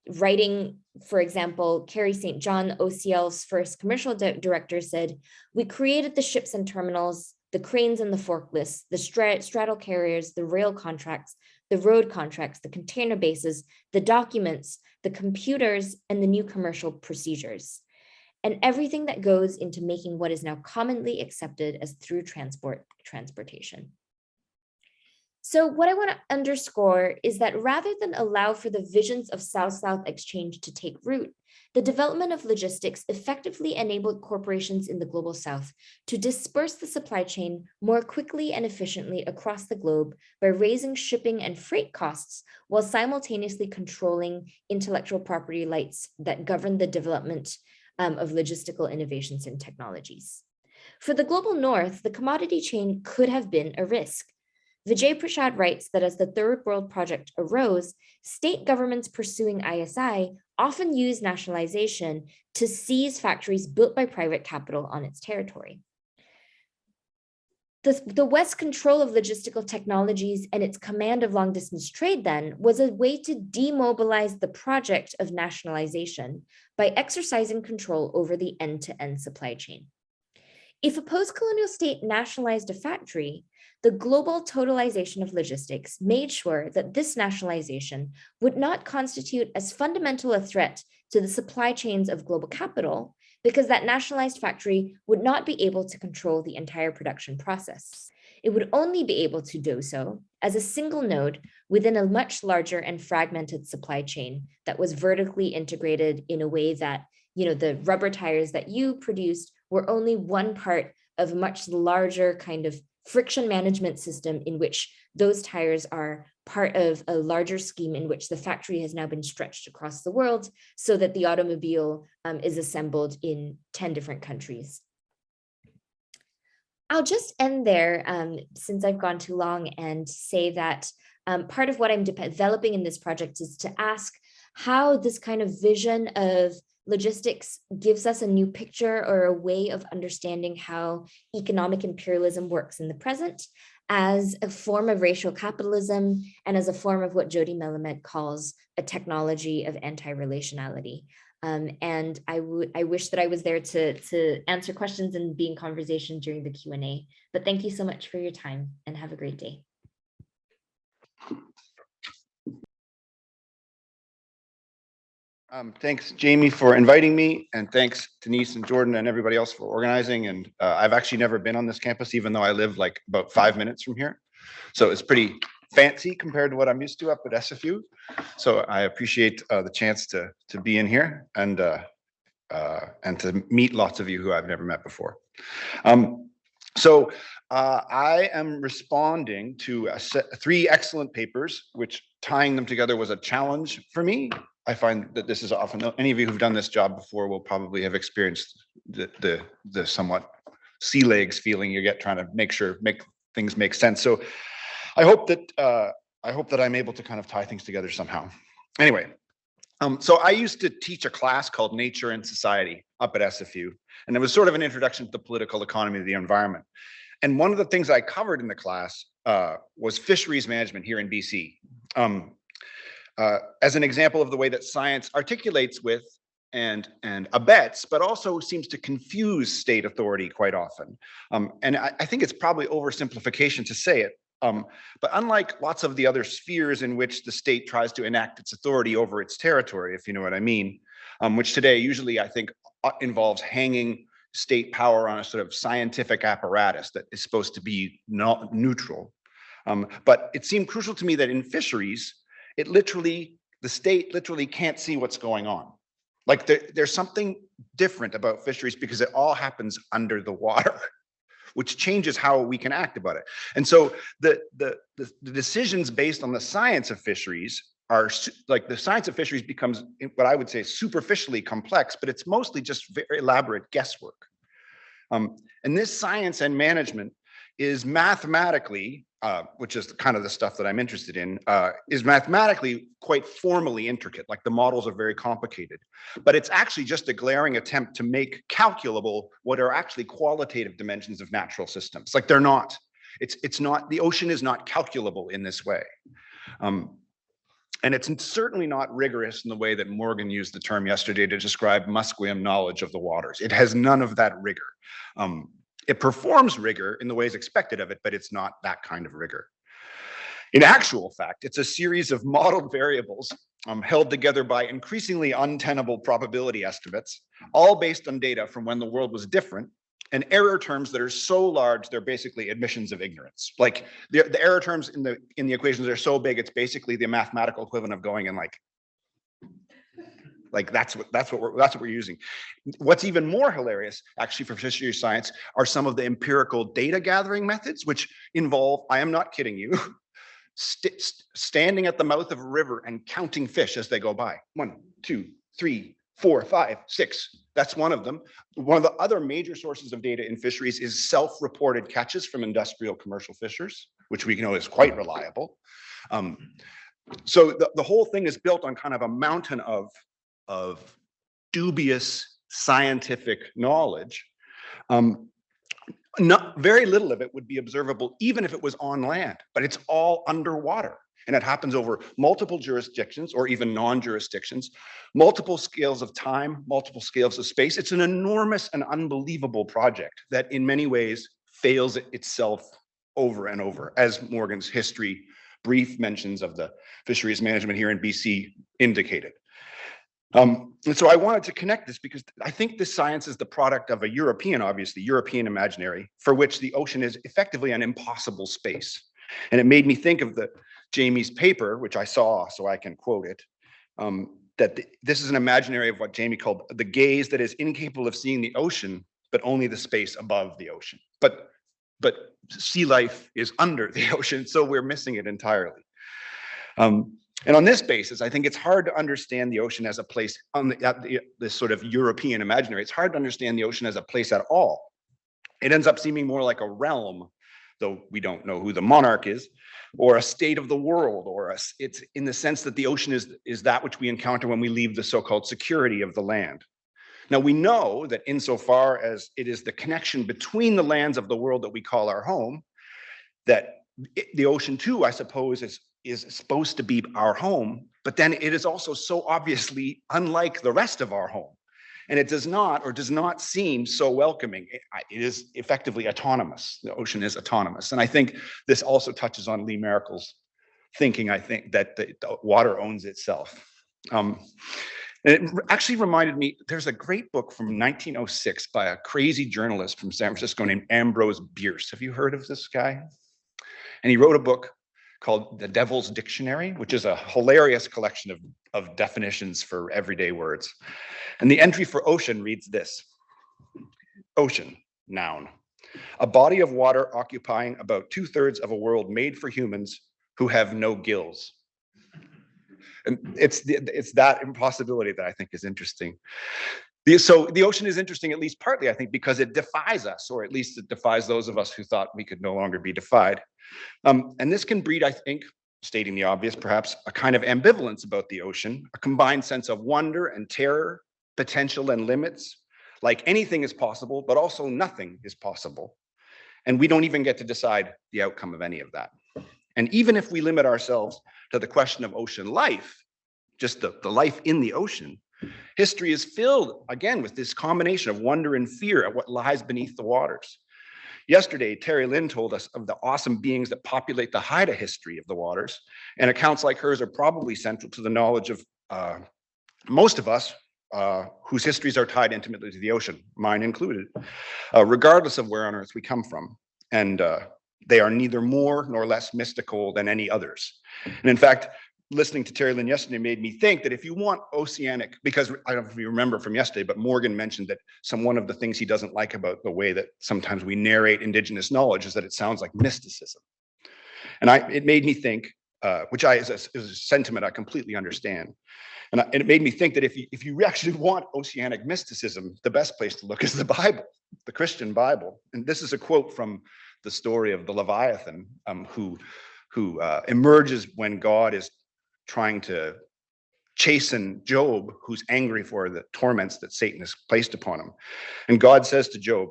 Writing, for example, Carrie St. John, OCL's first commercial director, said, "We created the ships and terminals, the cranes and the forklifts, the straddle carriers, the rail contracts, the road contracts, the container bases, the documents, the computers, and the new commercial procedures, and everything that goes into making what is now commonly accepted as through transportation." So what I want to underscore is that rather than allow for the visions of South-South exchange to take root, the development of logistics effectively enabled corporations in the global South to disperse the supply chain more quickly and efficiently across the globe by raising shipping and freight costs while simultaneously controlling intellectual property rights that govern the development of logistical innovations and technologies. For the global North, the commodity chain could have been a risk. Vijay Prashad writes that as the Third World Project arose, state governments pursuing ISI often used nationalization to seize factories built by private capital on its territory. The West's control of logistical technologies and its command of long-distance trade then was a way to demobilize the project of nationalization by exercising control over the end-to-end supply chain. If a post-colonial state nationalized a factory, the global totalization of logistics made sure that this nationalization would not constitute as fundamental a threat to the supply chains of global capital, because that nationalized factory would not be able to control the entire production process. It would only be able to do so as a single node within a much larger and fragmented supply chain that was vertically integrated in a way that, you know, the rubber tires that you produced were only one part of a much larger kind of friction management system in which those tires are part of a larger scheme in which the factory has now been stretched across the world so that the automobile is assembled in 10 different countries. I'll just end there since I've gone too long and say that part of what I'm developing in this project is to ask how this kind of vision of logistics gives us a new picture or a way of understanding how economic imperialism works in the present as a form of racial capitalism and as a form of what Jody Melamed calls a technology of anti-relationality. And I wish that I was there to answer questions and be in conversation during the Q&A. But thank you so much for your time and have a great day. Thanks, Jamie, for inviting me, and thanks Denise and Jordan and everybody else for organizing. And I've actually never been on this campus, even though I live like about 5 minutes from here. So it's pretty fancy compared to what I'm used to up at SFU. So I appreciate the chance to be in here and to meet lots of you who I've never met before. I am responding to three excellent papers, which tying them together was a challenge for me. I find that this is often, any of you who've done this job before will probably have experienced the somewhat sea legs feeling you get trying to make things make sense. So I hope that I'm able to kind of tie things together somehow. Anyway, so I used to teach a class called Nature and Society up at SFU, and it was sort of an introduction to the political economy of the environment. And one of the things I covered in the class was fisheries management here in BC. As an example of the way that science articulates with and abets, but also seems to confuse state authority quite often. And I think it's probably oversimplification to say it, but unlike lots of the other spheres in which the state tries to enact its authority over its territory, if you know what I mean, which today usually I think involves hanging state power on a sort of scientific apparatus that is supposed to be not neutral. But it seemed crucial to me that in fisheries, the state literally can't see what's going on. Like there's something different about fisheries because it all happens under the water, which changes how we can act about it. And so the decisions based on the science of fisheries are like the science of fisheries becomes what I would say superficially complex, but it's mostly just very elaborate guesswork. And this science and management is mathematically, which is kind of the stuff that I'm interested in, is mathematically quite formally intricate, like the models are very complicated, but it's actually just a glaring attempt to make calculable what are actually qualitative dimensions of natural systems. Like they're not, it's not, the ocean is not calculable in this way. And it's certainly not rigorous in the way that Morgan used the term yesterday to describe Musqueam knowledge of the waters. It has none of that rigor. It performs rigor in the ways expected of it, but it's not that kind of rigor. In actual fact, it's a series of modeled variables held together by increasingly untenable probability estimates, all based on data from when the world was different, and error terms that are so large they're basically admissions of ignorance. Like the error terms in the equations are so big, it's basically the mathematical equivalent of going in like that's what we're using. What's even more hilarious, actually, for fisheries science are some of the empirical data gathering methods, which involve, I am not kidding you, standing at the mouth of a river and counting fish as they go by. 1, 2, 3, 4, 5, 6. That's one of them. One of the other major sources of data in fisheries is self-reported catches from industrial commercial fishers, which we know is quite reliable. So the whole thing is built on kind of a mountain of dubious scientific knowledge. Very little of it would be observable even if it was on land, but it's all underwater. And it happens over multiple jurisdictions or even non-jurisdictions, multiple scales of time, multiple scales of space. It's an enormous and unbelievable project that in many ways fails itself over and over, as Morgan's history brief mentions of the fisheries management here in BC indicated. And so I wanted to connect this because I think this science is the product of a European, obviously, European imaginary, for which the ocean is effectively an impossible space. And it made me think of Jamie's paper, which I saw, so I can quote it, that this is an imaginary of what Jamie called the gaze that is incapable of seeing the ocean, but only the space above the ocean. But sea life is under the ocean, so we're missing it entirely. And on this basis, I think it's hard to understand the ocean as a place on this sort of European imaginary. It's hard to understand the ocean as a place at all. It ends up seeming more like a realm, though we don't know who the monarch is, or a state of the world, or it's in the sense that the ocean is that which we encounter when we leave the so-called security of the land. Now, we know that insofar as it is the connection between the lands of the world that we call our home, that the ocean too, I suppose, is supposed to be our home, but then it is also so obviously unlike the rest of our home. And it does not seem so welcoming. It is effectively autonomous. The ocean is autonomous. And I think this also touches on Lee Merkel's thinking, I think, that the water owns itself. And it actually reminded me, there's a great book from 1906 by a crazy journalist from San Francisco named Ambrose Bierce. Have you heard of this guy? And he wrote a book called The Devil's Dictionary, which is a hilarious collection of definitions for everyday words. And the entry for ocean reads this: ocean, noun, a body of water occupying about 2/3 of a world made for humans who have no gills. And it's that impossibility that I think is interesting. So the ocean is interesting, at least partly, I think, because it defies us, or at least it defies those of us who thought we could no longer be defied. And this can breed, I think, stating the obvious, perhaps, a kind of ambivalence about the ocean, a combined sense of wonder and terror, potential and limits, like anything is possible, but also nothing is possible. And we don't even get to decide the outcome of any of that. And even if we limit ourselves to the question of ocean life, just the life in the ocean, history is filled, again, with this combination of wonder and fear at what lies beneath the waters. Yesterday, Terry Lynn told us of the awesome beings that populate the Haida history of the waters, and accounts like hers are probably central to the knowledge of most of us whose histories are tied intimately to the ocean, mine included, regardless of where on earth we come from. And they are neither more nor less mystical than any others. And in fact, listening to Terry Lynn yesterday made me think that if you want oceanic, because I don't know if you remember from yesterday, but Morgan mentioned that one of the things he doesn't like about the way that sometimes we narrate indigenous knowledge is that it sounds like mysticism. And it made me think, which is a sentiment I completely understand. And it made me think that if you actually want oceanic mysticism, the best place to look is the Bible, the Christian Bible. And this is a quote from the story of the Leviathan, who emerges when God is trying to chasten Job, who's angry for the torments that Satan has placed upon him. And God says to Job,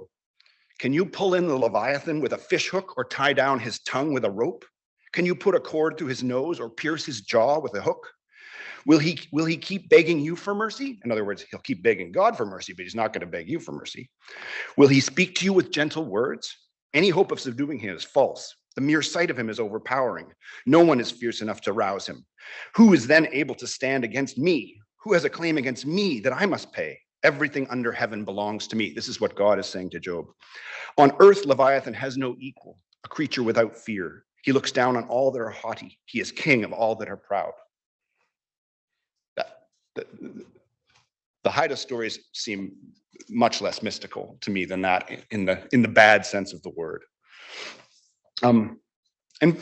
"Can you pull in the Leviathan with a fish hook or tie down his tongue with a rope? Can you put a cord through his nose or pierce his jaw with a hook? Will he keep begging you for mercy?" In other words, he'll keep begging God for mercy, but he's not going to beg you for mercy. "Will he speak to you with gentle words? Any hope of subduing him is false. The mere sight of him is overpowering. No one is fierce enough to rouse him. Who is then able to stand against me? Who has a claim against me that I must pay? Everything under heaven belongs to me." This is what God is saying to Job. "On earth, Leviathan has no equal, a creature without fear. He looks down on all that are haughty. He is king of all that are proud." The Haida stories seem much less mystical to me than that in the bad sense of the word. And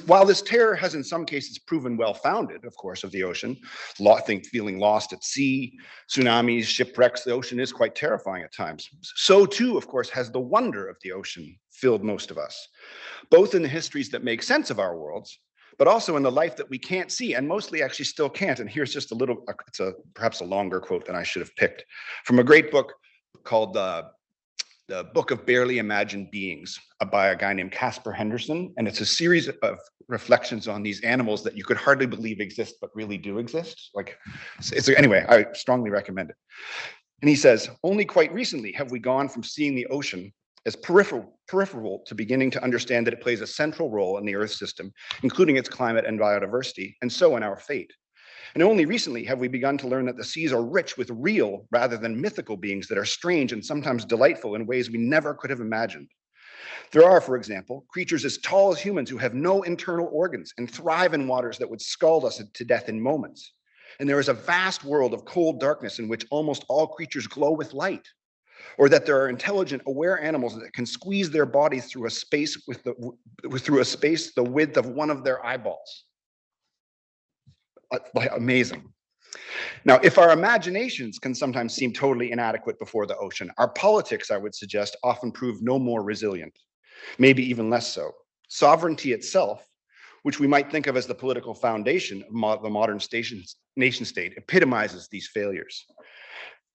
while this terror has in some cases proven well-founded, of course, of the ocean, feeling lost at sea, tsunamis, shipwrecks, the ocean is quite terrifying at times. So too, of course, has the wonder of the ocean filled most of us, both in the histories that make sense of our worlds, but also in the life that we can't see and mostly actually still can't. And here's just it's perhaps a longer quote than I should have picked, from a great book called The Book of Barely Imagined Beings by a guy named Casper Henderson. And it's a series of reflections on these animals that you could hardly believe exist, but really do exist. Anyway, I strongly recommend it. And he says, "Only quite recently have we gone from seeing the ocean as peripheral to beginning to understand that it plays a central role in the Earth system, including its climate and biodiversity, and so in our fate. And only recently have we begun to learn that the seas are rich with real rather than mythical beings that are strange and sometimes delightful in ways we never could have imagined. There are, for example, creatures as tall as humans who have no internal organs and thrive in waters that would scald us to death in moments. And there is a vast world of cold darkness in which almost all creatures glow with light. Or that there are intelligent, aware animals that can squeeze their bodies through a space the width of one of their eyeballs." Amazing. Now, if our imaginations can sometimes seem totally inadequate before the ocean, our politics, I would suggest, often prove no more resilient, maybe even less so. Sovereignty itself, which we might think of as the political foundation of the modern nation state, epitomizes these failures.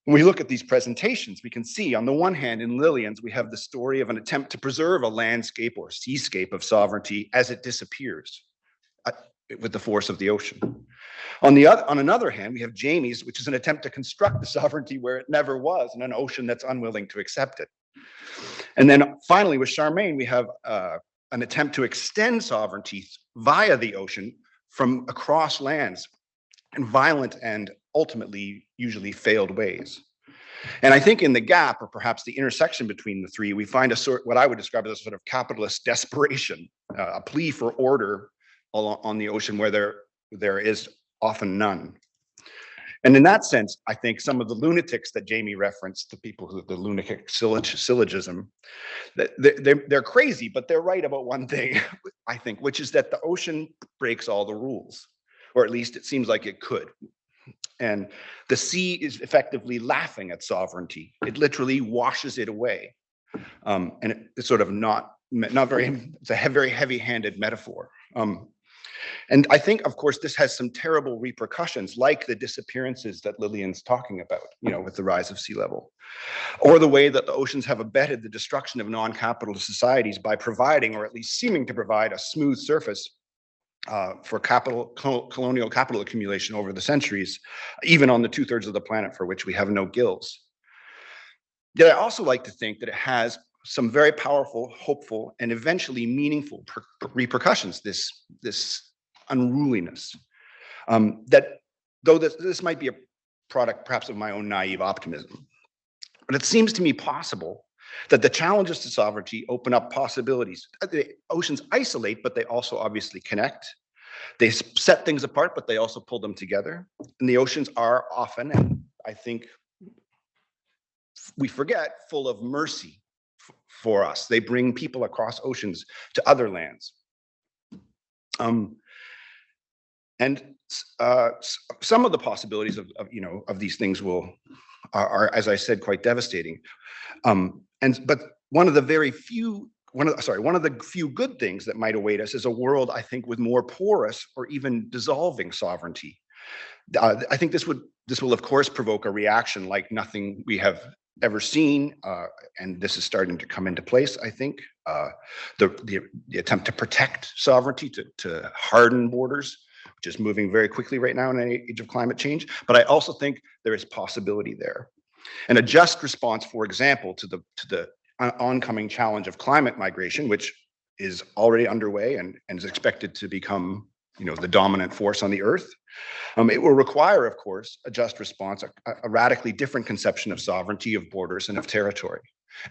When we look at these presentations, we can see on the one hand in Lilian's, we have the story of an attempt to preserve a landscape or seascape of sovereignty as it disappears with the force of the ocean. On another hand, we have Jamie's, which is an attempt to construct the sovereignty where it never was in an ocean that's unwilling to accept it. And then finally with Charmaine, we have an attempt to extend sovereignty via the ocean from across lands, and violent and ultimately usually failed ways. And I think in the gap, or perhaps the intersection between the three, we find what I would describe as a sort of capitalist desperation, a plea for order on the ocean where there is often none. And in that sense, I think some of the lunatics that Jamie referenced, the lunatic syllogism, they're crazy, but they're right about one thing, I think, which is that the ocean breaks all the rules, or at least it seems like it could. And the sea is effectively laughing at sovereignty. It literally washes it away. And it's sort of not very, it's a very heavy-handed metaphor. And I think, of course, this has some terrible repercussions, like the disappearances that Lilian's talking about, with the rise of sea level, or the way that the oceans have abetted the destruction of non-capitalist societies by providing, or at least seeming to provide, a smooth surface for colonial capital accumulation over the centuries, even on the 2/3 of the planet for which we have no gills. Yet I also like to think that it has some very powerful, hopeful, and eventually meaningful repercussions, this unruliness. That though this might be a product perhaps of my own naive optimism, but it seems to me possible that the challenges to sovereignty open up possibilities. The oceans isolate, but they also obviously connect. They set things apart, but they also pull them together. And the oceans are often, and I think we forget, full of mercy for us. They bring people across oceans to other lands. And some of the possibilities of these things are, as I said, quite devastating. But one of the few good things that might await us is a world, I think, with more porous or even dissolving sovereignty. I think this will, of course, provoke a reaction like nothing we have ever seen, and this is starting to come into place, I think. The attempt to protect sovereignty, to harden borders, which is moving very quickly right now in an age of climate change. But I also think there is possibility there. And a just response, for example, to the oncoming challenge of climate migration, which is already underway and is expected to become, the dominant force on the Earth. It will require, of course, a just response, a radically different conception of sovereignty, of borders, and of territory.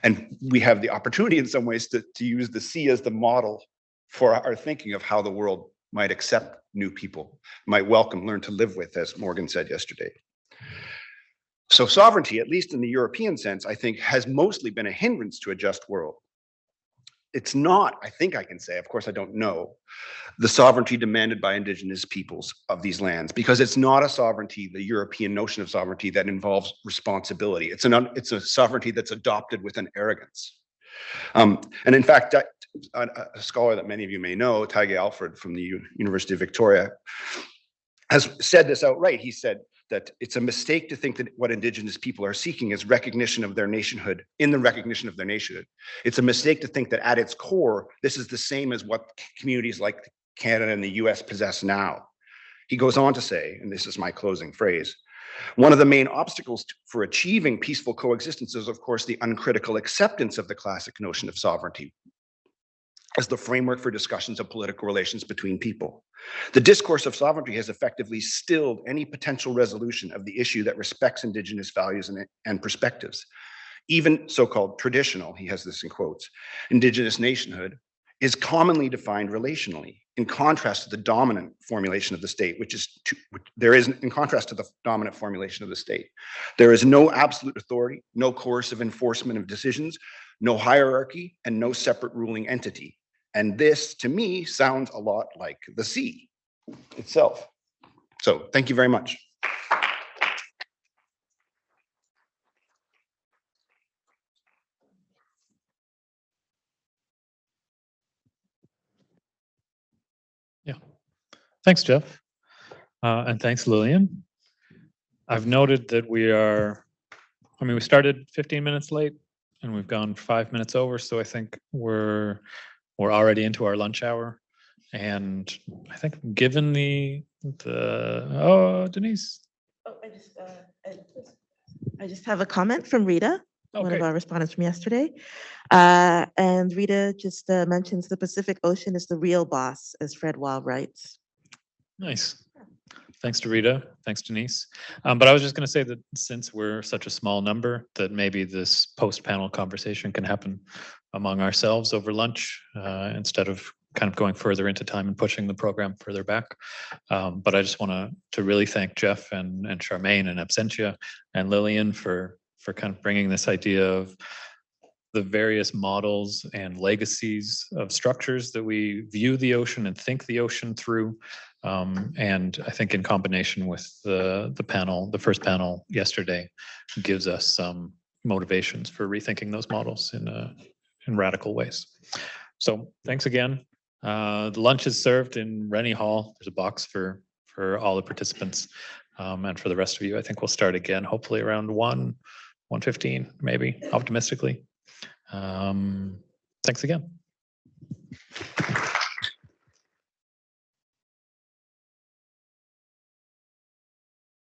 And we have the opportunity in some ways to use the sea as the model for our thinking of how the world might accept new people, might welcome, learn to live with, as Morgan said yesterday. So sovereignty, at least in the European sense, I think has mostly been a hindrance to a just world. It's not, I think I can say, of course I don't know, the sovereignty demanded by indigenous peoples of these lands, because it's not a sovereignty, the European notion of sovereignty, that involves responsibility. It's a sovereignty that's adopted with an arrogance. And in fact, a scholar that many of you may know, Tage Alfred from the University of Victoria, has said this outright. He said that it's a mistake to think that what indigenous people are seeking is recognition of their nationhood, in the recognition of their nationhood. It's a mistake to think that at its core, this is the same as what communities like Canada and the US possess now. He goes on to say, and this is my closing phrase, one of the main obstacles for achieving peaceful coexistence is, of course, the uncritical acceptance of the classic notion of sovereignty as the framework for discussions of political relations between people. The discourse of sovereignty has effectively stilled any potential resolution of the issue that respects indigenous values and perspectives. Even so-called traditional, he has this in quotes, indigenous nationhood is commonly defined relationally, in contrast to the dominant formulation of the state, there is no absolute authority, no coercive enforcement of decisions, no hierarchy, and no separate ruling entity. And this, to me, sounds a lot like the sea itself. So thank you very much. Yeah, thanks, Geoff. And thanks, Lilian. I've noted that we started 15 minutes late and we've gone 5 minutes over. So I think we're already into our lunch hour. And I think given Denise. Oh, I just have a comment from Rita, one of our respondents from yesterday. And Rita just mentions the Pacific Ocean is the real boss, as Fred Wall writes. Nice. Thanks to Rita. Thanks, Denise. But I was just going to say that since we're such a small number, that maybe this post-panel conversation can happen among ourselves over lunch instead of kind of going further into time and pushing the program further back. But I just want to really thank Geoff and Charmaine and Absentia and Lilian for kind of bringing this idea of the various models and legacies of structures that we view the ocean and think the ocean through. And I think in combination with the first panel yesterday, gives us some motivations for rethinking those models in radical ways. So thanks again. The lunch is served in Rennie Hall. There's a box for all the participants. And for the rest of you, I think we'll start again, hopefully around 1:15, maybe, optimistically. Thanks again.